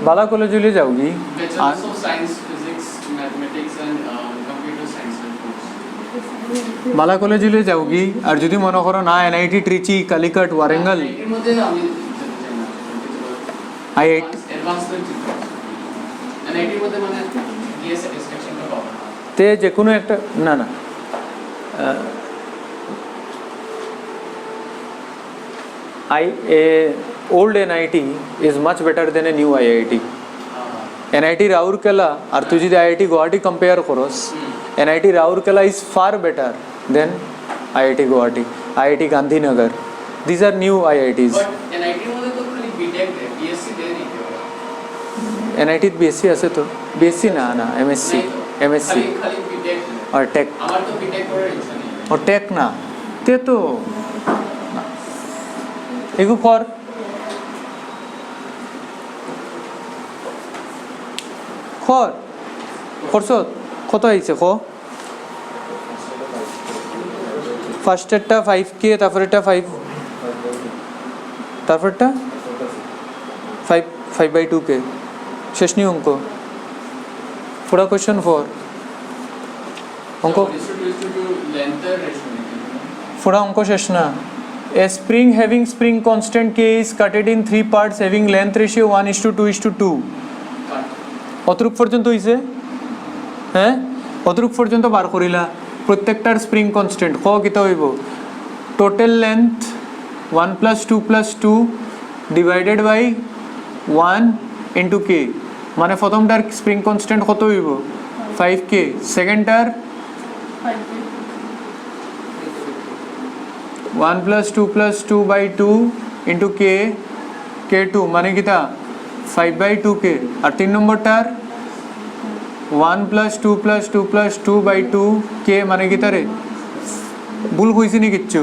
বালা কলেজ হইলে যাওগি bachelors of science physics mathematics and computer science course বালা কলেজ হইলে যাওগি আর যদি মনে করো না এনআইটি ট্রিচি কালিকাট ওয়ারেঙ্গল এর মধ্যে আমি যেতে চাই না আইআইটি অ্যাডভান্সমেন্ট এনআইটির মধ্যে মানে গিয়ে স্যাটিসফ্যাকশনটা পাবো তে যে কোনো একটা না না old NIT is much better than a new IIT. NIT Raurkela আর তুই যদি IIT Guwahati compare করস NIT Raurkela is far better than IIT Guwahati, IIT Gandhinagar. These are new IITs. But এনআইটির মধ্যে তো খালি বিটেক দেয় বিএসসি দেয় নি NIT BSc আছে তো BSc না না MSc MSc খালি বিটেক और टेक আমার তো বিটেক করার ইচ্ছা নেই और टेक না তে তো এগু কর খর করছ কত আইছে খ ফার্স্টেরটা 5k তারপরেরটা 5 তারপরটা 5/2k শেষ নি অঙ্ক পুরা কোশ্চেন 4 অঙ্ক পুরা অঙ্ক শেষ না A spring having spring constant k is cutted in 3 parts having length ratio 1:2:2 অতরূপ পর্যন্ত হইছে হ্যাঁ অতরূপ পর্যন্ত বার করিলা প্রত্যেকটার স্প্রিং কনস্ট্যান্ট ক কিতা হইব total length 1 + 2 + 2 divided by 1 into k মানে প্রথমটার স্প্রিং কনস্ট্যান্ট কত হইব 5k সেকেন্ডটার 1 + 2 + 2/2 ইনটু k k2 মানে কিতা 5/2k আর 3 নম্বরটার 1 + 2 + 2 + 2/2k মানে কিতা রে ভুল কইছি নি কিচ্ছু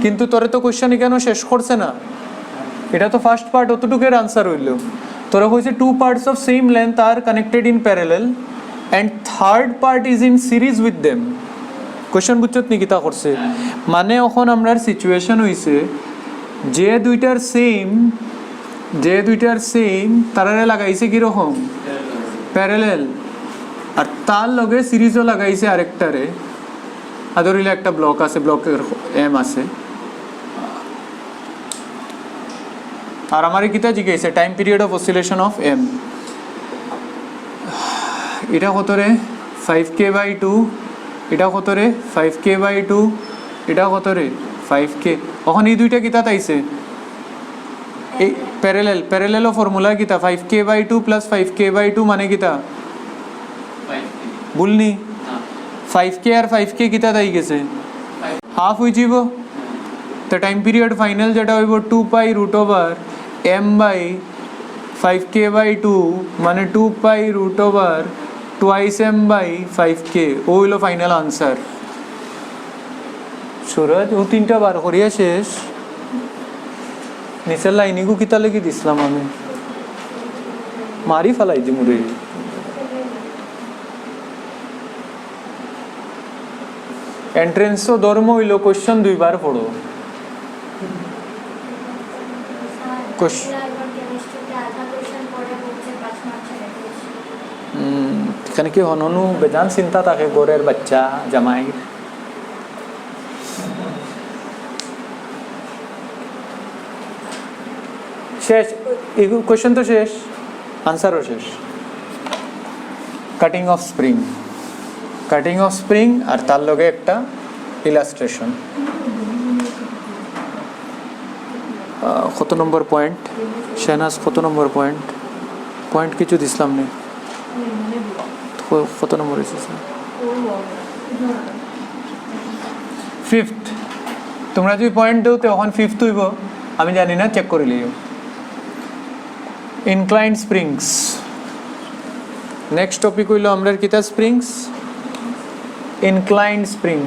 কিন্তু তোরে তো কোশ্চেন কেন শেষ করছে না এটা তো ফার্স্ট পার্ট অতটুকুর আনসার হইল তোরা কইছে 2 parts of same length are connected in parallel and third part is in series with them question বুঝছত নি কিতা করছে মানে এখন আমরার সিচুয়েশন হইছে যে দুইটার সেম তারারে লাগাইছে কিরকম প্যারালেল, আর তার লগে সিরিজও লাগাইছে আরেকটারে। আদরিলে একটা ব্লক আছে, ব্লকের এম আছে, আর আমার কিতা জিজ্ঞাসা time period of oscillation of M. এটা কত রে 5k/2, এটা কত রে 5k/2, এটা কত রে 5k। এখন এই দুইটা কিতা তাইছে এই প্যারালেল ফর্মুলা কিতা 5k/2 প্লাস 5k/2 মানে কিতা ভুলনি 5k আর 5k কিতা তাই গেছে হাফ হয়ে যাব। তো টাইম পিরিয়ড ফাইনাল যেটা হইব 2π√m/5k/2 মানে 2π√2m/5k, ও হইল ফাইনাল আনসার। সুরজ ও তিনটা বার করিয়া শেষ। নিচের লাইনিগু কিতা লেগে দিছিলাম আমি, মারি ফেলাই দি মুরে। এন্ট্রেন্স তো ধর্ম হইল কোশ্চেন দুইবার পড়ো। এখানে কি হননু বেজান চিন্তা থাকে গোরের বাচ্চা জামাই। শেষ এই কোশ্চেন তো শেষ, আনসারও শেষ। কাটিং অফ স্প্রিং আর তার লগে একটা ইলাস্ট্রেশন। কত নম্বর পয়েন্ট শেহনাজ, কত নম্বর পয়েন্ট কিছু দিছিলাম নেই, কত নম্বর এসেছে? 5th। তোমরা যদি পয়েন্ট দেও তখন 5th হইব, আমি জানি না, চেক করে লিও। ইনক্লাইন্ড স্প্রিংস, নেক্সট টপিক হইল আমরা কিতা স্প্রিংস, ইনক্লাইন্ড স্প্রিং।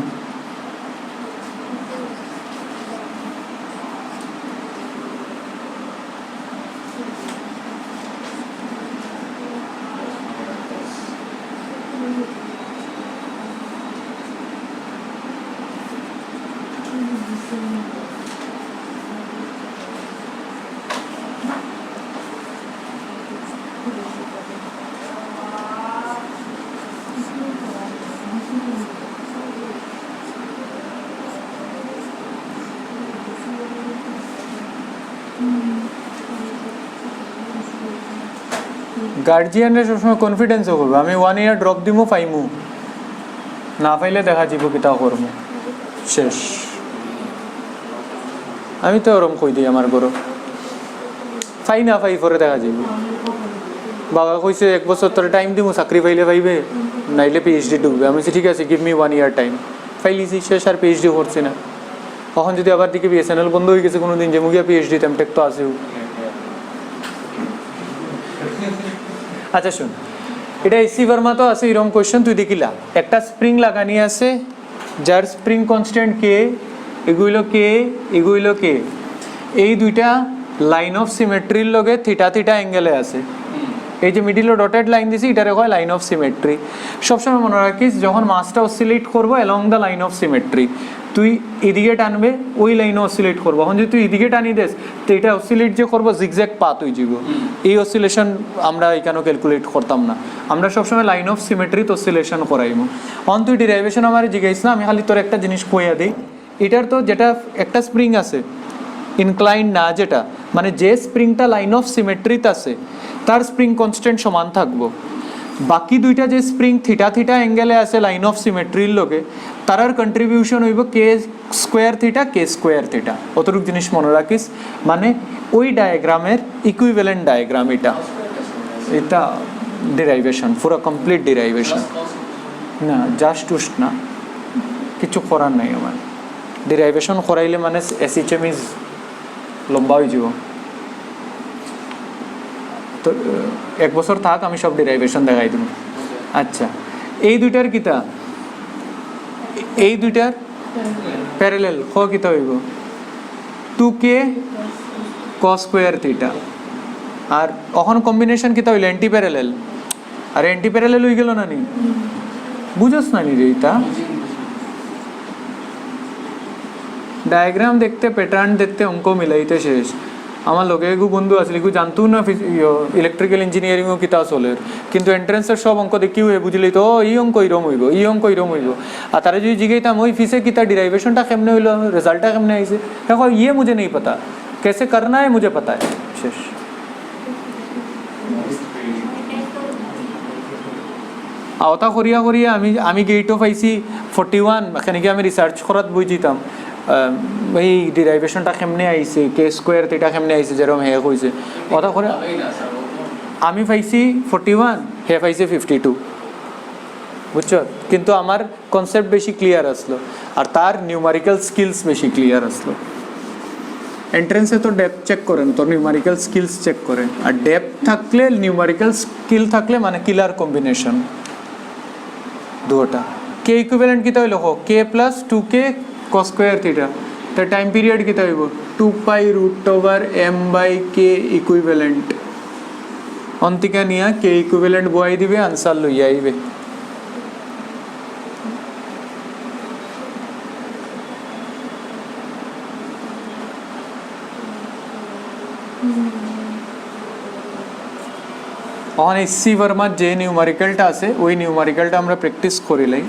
গার্জিয়ানরা সবসময় কনফিডেন্সও করবো, আমি 1 ইয়ার ড্রপ দিমু পাইমু, না পাইলে দেখা যাব কিতা করবো, শেষ। আমি তো ওরম কই দিই আমার গরো, পাই না পাই পরে দেখা যাব। বাবা কইছে 1 বছর তোর টাইম দিমু, চাকরি পাইলে পাইবে, নাইলে পিএইচডি ঢুকবে। আমি ঠিক আছে, গিভ মি 1 ইয়ার টাইম। পাইলিছি, শেষ, আর পিএইচডি করছি না। তখন যদি আবার দিকে বিএসএনএল বন্ধ হয়ে গেছে কোনোদিন, যে মুগিয়া পিএইচডি এমটেক তো আছেও। আচ্ছা শুন, এটা এসি ভার্মা তো আছে এরকম কোয়েশ্চেন, তুই দেখিলা একটা স্প্রিং লাগানি আছে যার স্প্রিং কনস্ট্যান্ট কে, এগুলো কে, এই দুইটা লাইন অফ সিমেট্রির লগে থিটা অ্যাঙ্গেলে আছে। এই যে মিডিলে ডটেড লাইন দিছি, এটারে কয় লাইন অফ সিমেট্রি। সবসময় মনে রাখিস, যখন মাসটা অসিলেট করবো along the line of symmetry, তুই এদিকে টানবে ওই লাইনে অসিলেট করবো। এখন যদি তুই এদিকে টানি দেস, তো এটা অসিলেট যে করবো জিগজ্যাগ পাথ হয়ে যাব। এই অসিলেশন আমরা এখানেও ক্যালকুলেট করতাম না, আমরা সবসময় লাইন অফ সিমেট্রিত অসিলেশন করাইবো। অন তুই ডিরাইভেশন আমার জিজ্ঞাইস না, আমি খালি তোর একটা জিনিস কইয়া দিই। এটার তো যেটা একটা স্প্রিং আছে ইনক্লাইন না, যেটা মানে যে স্প্রিংটা লাইন অফ সিমেট্রিতে আছে তার স্প্রিং কনস্ট্যান্ট সমান থাকবো। বাকি দুইটা যে স্প্রিং থিটা অ্যাঙ্গেলে আছে লাইন অফ সিমেট্রির লগে, তারার কন্ট্রিবিউশন হইব k² থিটা k² থিটা। অতটুকু জিনিস মনে রাখিস, মানে ওই ডায়াগ্রামের ইকুইভ্যালেন্ট ডায়াগ্রাম এটা ডিরাইভেশন, পুরো কমপ্লিট ডিরাইভেশন না, জাস্ট টুস্ট না, কিছু করার নাই আমার। ডিরাইভেশন করাইলে মানে SHM ইজ লম্বা হয়ে যাব। তো 1 বছর থাক, আমি সব ডিরাইভেশন দেখাই দেব। আচ্ছা, এই দুইটার কিতা, এই দুইটার প্যারালেল খ কিতা হইব 2k cos² থিটা। আর এখন কম্বিনেশন কিতা হইল অ্যান্টি প্যারালেল, আর অ্যান্টি প্যারালেল হয়ে গেল না নি, বুঝছ না নি রে? এটা ডায়াগ্রাম দেখতে প্যাটার্ন দেখতে অঙ্ক মিলাইতে শেষ আমার লগে এগু বন্ধু আসলে এগু জানতো না ইলেকট্রিক্যাল ইঞ্জিনিয়ারিংও কিতা চলের কিন্তু এন্ট্রেন্সের সব অঙ্ক দেখিও বুঝলি তো এই অঙ্ক ইরম হইব এই অঙ্ক ইরম হইব আর তারা যদি জিগাইতাম ওই ফিসে কিতা ডিরাইভেশনটা কেমনে হইলো রেজাল্টটা কেমনে আইছে দেখো ইয়ে মুঝে নেই পতা कैसे करना है मुझे पता है শেষ আওতা করিয়া করিয়া আমি গেটও পাইছি 41 এখানে গিয়ে আমি রিসার্চ করাত বই দিতাম এই ডিরাইভেশনটা কেমনে আইছে কে স্কোয়ার এটা কেমনে আইছে যেরকম হে কইছে কথা করে আমি পাইছি 41 হে পাইছে 52 বুঝছো কিন্তু আমার কনসেপ্ট বেশি ক্লিয়ার আসলো আর তার নিউমারিক্যাল স্কিলস বেশি ক্লিয়ার আসলো এন্ট্রেন্সে তো ডেপথ চেক করেন তো নিউমারিক্যাল স্কিলস চেক করেন আর ডেপথ থাকলে নিউমারিক্যাল স্কিল থাকলে মানে কিলার কম্বিনেশন দুটা কে ইকুইভ্যালেন্ট কিতা হইল k plus 2k cos square theta তো টাইম পিরিয়ড কিতা হইব 2π√m/k ইকুইভ্যালেন্ট অন্তিকা নিয়া কে ইকুইভ্যালেন্ট বয়াই দিবে আনসার লইয়া আইবে অন এসসি ভার্মার যে নিউমারিক্যালটা আছে ওই নিউমারিক্যালটা আমরা practice করিলাই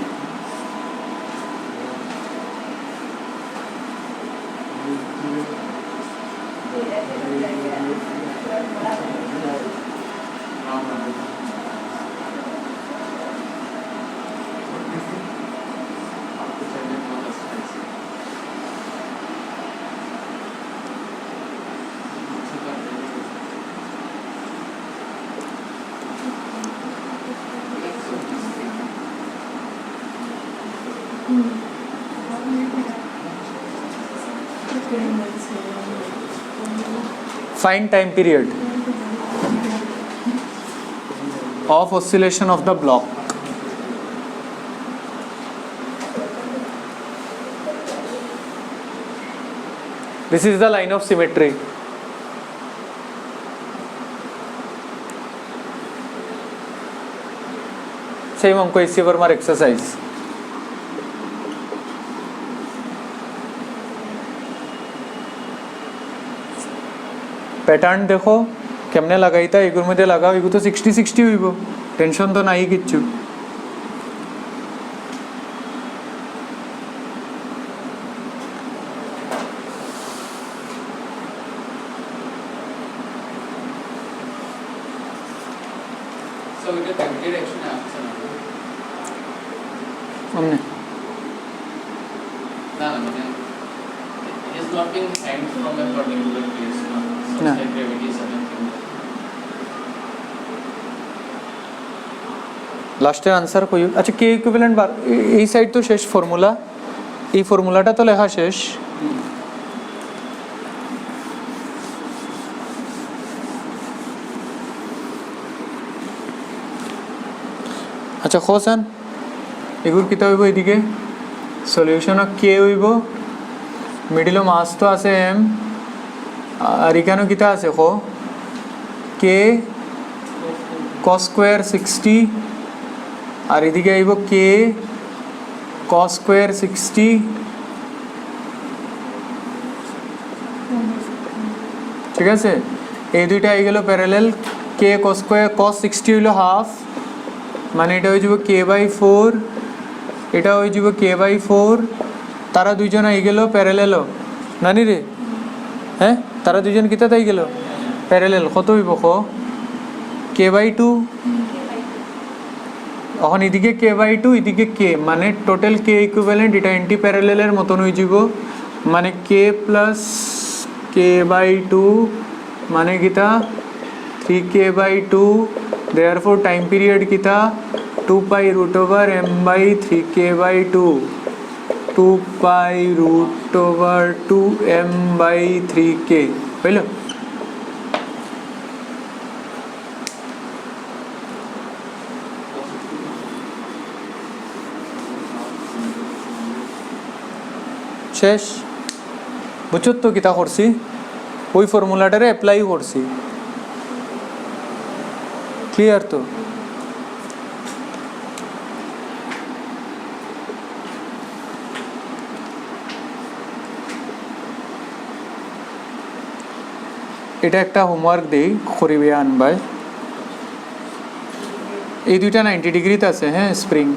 Find time period of oscillation of the block. This is the line of symmetry. Same हमको इसी वर्मार exercise. প্যাটার্ন দেখো কেমনে লাগাইতা এগুলোর মধ্যে লাগাও এগুলো তো 60-60 হইব টেনশন তো নাই কিচ্ছু So it is time direction আসছে না সামনে না মানে it is not being sent from a particular place no No. like gravity is something লাস্টের আনসার কই আচ্ছা কে ইকুইভ্যালেন্ট বার এই সাইড তো শেষ ফর্মুলা এই ফর্মুলাটা তো লেখা শেষ আচ্ছা খোসান এগুলো কিতা হইব এদিকে সলিউশন কে হইব মিডিল মাস তো আছে এম আর এখানেও কিতা আছে খো কে cos স্কয়ার 60 আর এদিকে আইব কে cos স্কয়ার 60 ঠিক আছে এই দুইটা আই গেল প্যারালাল কে cos স্কয়ার cos 60 হইল হাফ মানে এটা হয়ে যাব k/4 এটা হয়ে যাব k/4 তারা দুইজন আই গেল প্যারালাল নানি রে হ্যাঁ তারা দুইজন কিতা তাই গেল প্যারালাল কত হইব ক k/2 এখন এদিকে k/2 এদিকে k মানে টোটাল k ইকুইভ্যালেন্ট এটা অ্যান্টি প্যারালালের মতন হয়ে যাব মানে k প্লাস k/2 মানে কিতা 3k/2 therefore time period kita 2π√m/3k/2 2π√2m/3k হইল শেষ বুঝছো তো কিতা করছি ওই ফর্মুলাটারে অ্যাপ্লাই করছি ক্লিয়ার তো এটা একটা হোমওয়ার্ক দেই করিবে আনবাই এই দুইটা 90 ডিগ্রিতে আছে হ্যাঁ স্প্রিং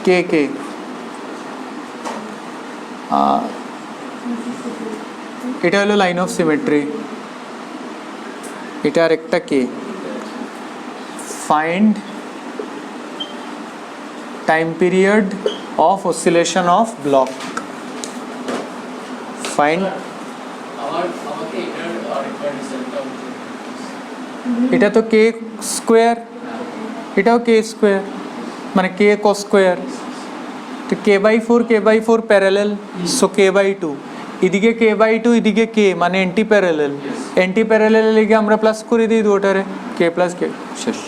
কে কে এটা হলো লাইন অফ সিমেট্রি এটা আর একটা কে find time period of oscillation of block find আমাকে এটার আরেকবার রিজাল্টটা এটা তো কে স্কোয়ার এটাও কে স্কোয়ার মানে কে কস স্কোয়ার তো কে/4 প্যারালাল সো কে/2 এদিকে কে/2 এদিকে কে মানে অ্যান্টি প্যারালাল লিগে আমরা প্লাস করে দিই দুটোরে কে প্লাস কে শেষ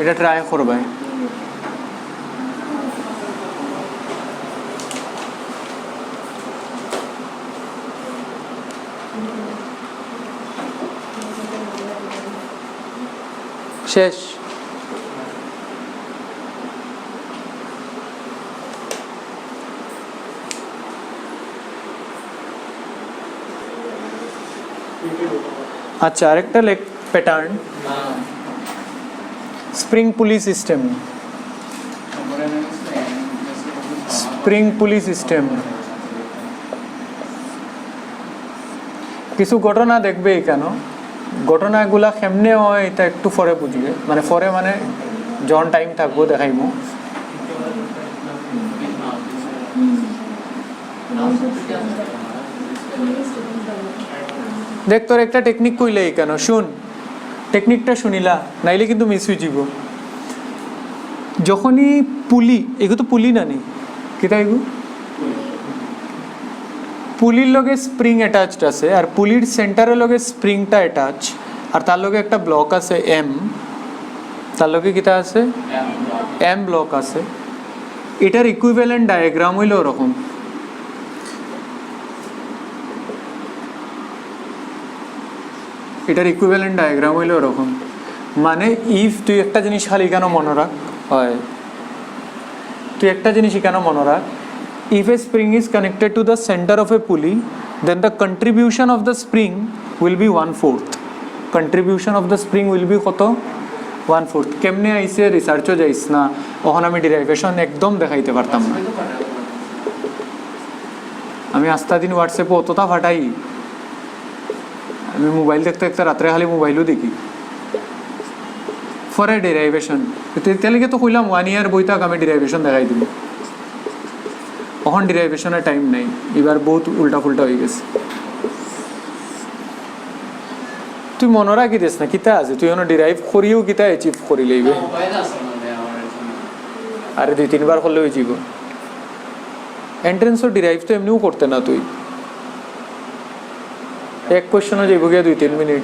এটা ট্রাই করবে শেষ আচ্ছা আরেকটা প্যাটার্ন স্প্রিং পুলি সিস্টেম কিছু ঘটনা দেখবে কেন ঘটনাগুলা কেমনে হয় এটা একটু পরে বুঝবে মানে পরে মানে যখন টাইম থাকবো দেখাইমু দেখ তোর একটা টেকনিক কইলে কেন শুন টেকনিকটা শুনিলা নাইলে কিন্তু মিস হয়ে যাব যখনই পুলি এগো তো পুলি না নি কিতা এগো পুলির লগে স্প্রিং অ্যাটাচড আছে আর পুলির সেন্টারের লগে স্প্রিংটা অ্যাটাচ আর তার লগে একটা ব্লক আছে এম তার লগে কিতা আছে এম ব্লক আছে এটার ইকুইভ্যালেন্ট ডায়াগ্রাম হইল ওরকম এটার ইকুইভ্যালেন্ট ডায়াগ্রাম হইল ওরকম মানে ইফ তুই একটা জিনিস খালি কেন মনে রাখ হয় তুই একটা জিনিস কেন মনে রাখ if a spring is connected to the center of a pulley then the contribution of the spring will be 1/4 contribution of the spring will be কত 1/4 কেমনে আইছে রিসার্চও যাইস না ওখান আমি ডেরিভেশন একদম দেখাইতে পারতাম না আমি আস্তা দিন হোয়াটসঅ্যাপে অতটা ফাটাই আমি মোবাইল দেখতে দেখতে রাত্রে খালি মোবাইলও দেখি ফর এ ডেরিভেশন তেলেগে তো কইলাম 1 ইয়ার বই থাক আমি ডেরিভেশন দেখাই দিব তখন ডেরিভেশনের টাইম নাই এবার বহুত উল্টা ফুল্টা হয়ে গেছে তুই মনে রাখি দিস না কিতা আছে তুই ডিরাইভ করিও কিতা অ্যাচিভ করি লইবে আরে 2-3 বার করলে হয়ে যাব এন্ট্রান্স ও ডিরাইভ তো এমনিও করতে না তুই এক কোশ্চেনও যাইব গিয়া 2-3 মিনিট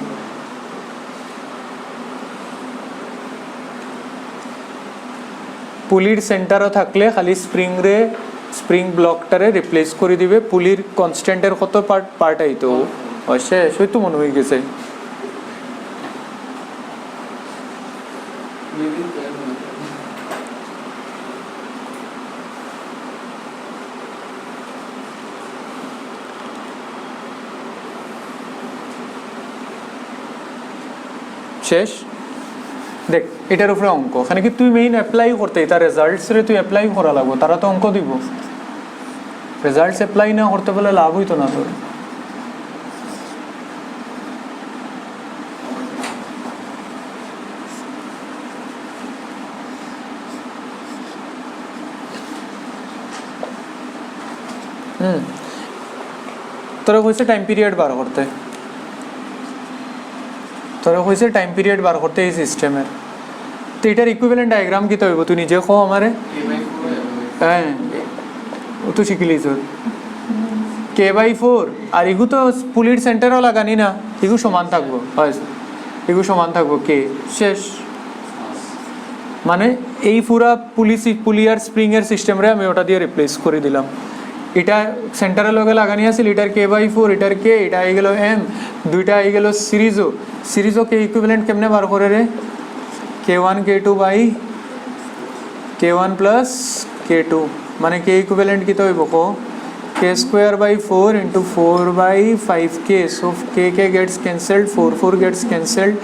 পুলির সেন্টারও থাকলে খালি স্প্রিং ব্লকটারে রিপ্লেস করে দিবে পুলির কনস্ট্যান্টের কত পার্ট আইতো শেষ হয়তো মনে হয়ে গেছে শেষ দেখ এটার উপরে অঙ্ক ওখানে কি তুই মেইন অ্যাপ্লাই করতে তার রেজাল্টস রে তুই অ্যাপ্লাই করা লাগবো তারা তো অঙ্ক দিব রেজাল্টস অ্যাপ্লাই না করতে বলে লাভ হইতো না তোর তোরা হয়েছে টাইম পিরিয়ড বার করতে এই সিস্টেমের তো এটার ইকুইভ্যালেন্ট ডায়াগ্রাম কি হইব তুই নিজে কো আমারে হ্যাঁ ও তো শিখিলিস কে/4 আর এগু তো পুলির সেন্টারও লাগানি না এগুলো সমান থাকবো, হয় এগুলো সমান থাকবো কে, শেষ। মানে এই পুরা পুলিয়ার স্প্রিংয়ের সিস্টেমরে আমি ওটা দিয়ে রিপ্লেস করে দিলাম। এটা সেন্টারের লগে লাগানি আছিল, এটার K/4, এটার K, এটা আই গেল M, দুইটা আই গেল সিরিজও কে ইকুইভ্যালেন্ট কেমনে বার করে রে, K1 K2 by K1 plus K2, মানে কে ইকুইভ্যালেন্ট কি তো হইব কো, K²/4 into 4/5K, so K gets cancelled, 4 gets cancelled,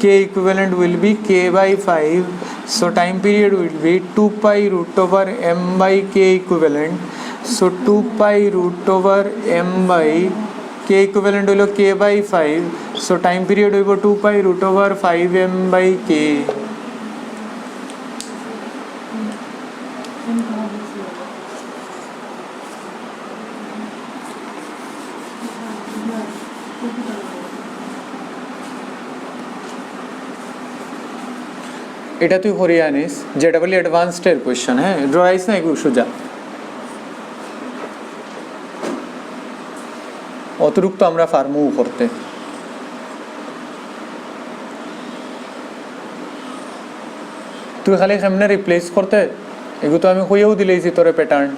K equivalent will be K/5, so time period will be 2 pi root over M by K equivalent, so 2 pi root over M by K equivalent হলো K/5, so time period হইব 2 pi root over 5M by K. এটা তুই করিয়ে আনিস, যেটা বলি অ্যাডভান্সডের কোয়েশ্চেন, হ্যাঁ ড্র আইস না এগুলো সোজা, অতিরিক্ত আমরা ফার্মু করতে। তুই খালি সামনে রিপ্লেস করতে, এগুলো তো আমি কইয়াও দিলেইছি তোরে প্যাটার্ন,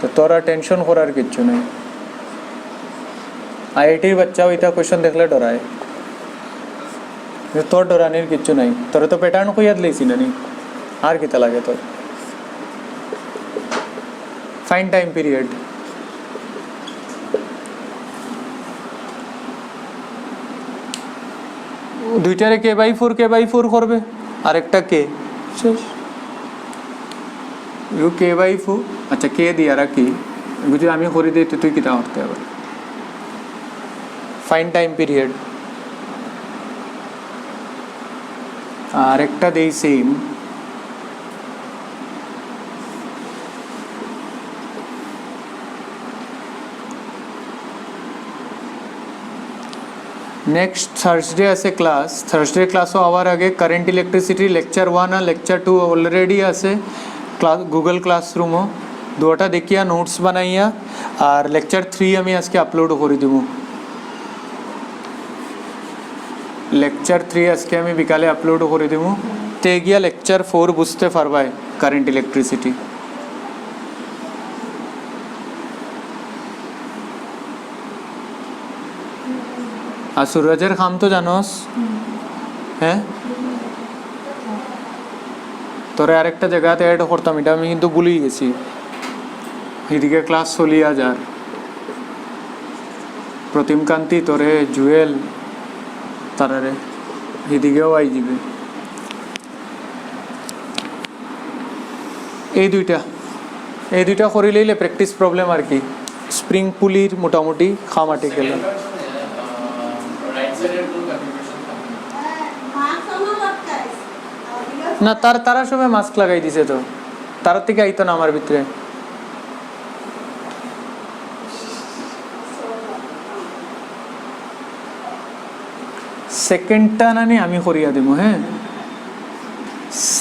তো তোরা টেনশন করার কিচ্ছু নেই। আইআইটির বাচ্চাও এটা কোয়েশ্চেন দেখলে ডরায়, তোর ডরানির কিচ্ছু নাই, তোরা তো প্যাটার্ন কইয়া দিলেইছি না নি, আর কিতা লাগে তোর। ফাইন টাইম পিরিয়ড, দুইটারে K/4 করবে, আরেকটা কে, শেষ। ইউ K/4, আচ্ছা কে দিয়া রাখি, বুঝি আমি করে দিই তুই কিতা করতে হবে। ফাইন টাইম পিরিয়ড, আরেকটা দেই সেম, নেক্সট থার্সডে আছে ক্লাস, থার্সডে ক্লাসও হওয়ার আগে কারেন্ট ইলেকট্রিসিটি লেকচার 1 আর লেকচার 2 অলরেডি আছে ক্লাস গুগল ক্লাসরুমও, দুটা দেখিয়া নোটস বানাইয়া, আর লেকচার 3 আমি আজকে আপলোড করে দেব। লেকচার 3 আজকে আমি বিকালে আপলোড করে দেব, তে গিয়া লেকচার 4 বুঝতে পারবাই কারেন্ট ইলেকট্রিসিটি। আর সুরজের খাম তো জানোস, হ্যাঁ তোরে আরেকটা জায়গাতে অ্যাড করতাম, এটা আমি কিন্তু ভুলেই গেছি, এদিকে ক্লাস চলিয়া যার, প্রতিমকান্তি তোরে জুয়েল তারারে এদিকেও আই যাবে। এই দুইটা করিলেইলে প্র্যাকটিস প্রবলেম আর কি, স্প্রিং পুলির মোটামুটি খামাটি গেল। না তারা সবাই মাস্ক লাগাই দিছে, তো তার থেকে আইতো না আমার ভিতরে। সেকেন্ডটা নানি আমি করিয়া দেবো, হ্যাঁ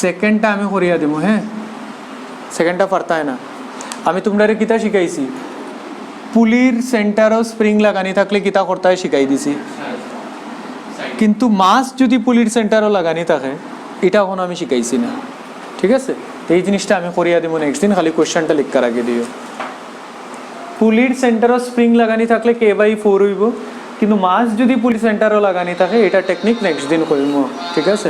সেকেন্ডটা আমি করিয়া দেবো, হ্যাঁ সেকেন্ডটা পারতা হয় না। আমি তোমরা কিতা শিখাইছি, পুলির সেন্টারও স্প্রিং লাগানি থাকলে কিতা করতে হয় শিখাই দিছি, কিন্তু মাস যদি পুলির সেন্টারও লাগানি থাকে এটা এখন আমি শিখাইছি না, ঠিক আছে। তো এই জিনিসটা আমি করিয়া দেবো নেক্সট দিন, খালি কোয়েশ্চেনটা লিখা রাখি দিও। পুলির সেন্টারও স্প্রিং লাগানি থাকলে K/4 হইব, কিন্তু মাস যদি পুলির সেন্টারও লাগানি থাকে এটা টেকনিক নেক্সট দিন করিব, ঠিক আছে।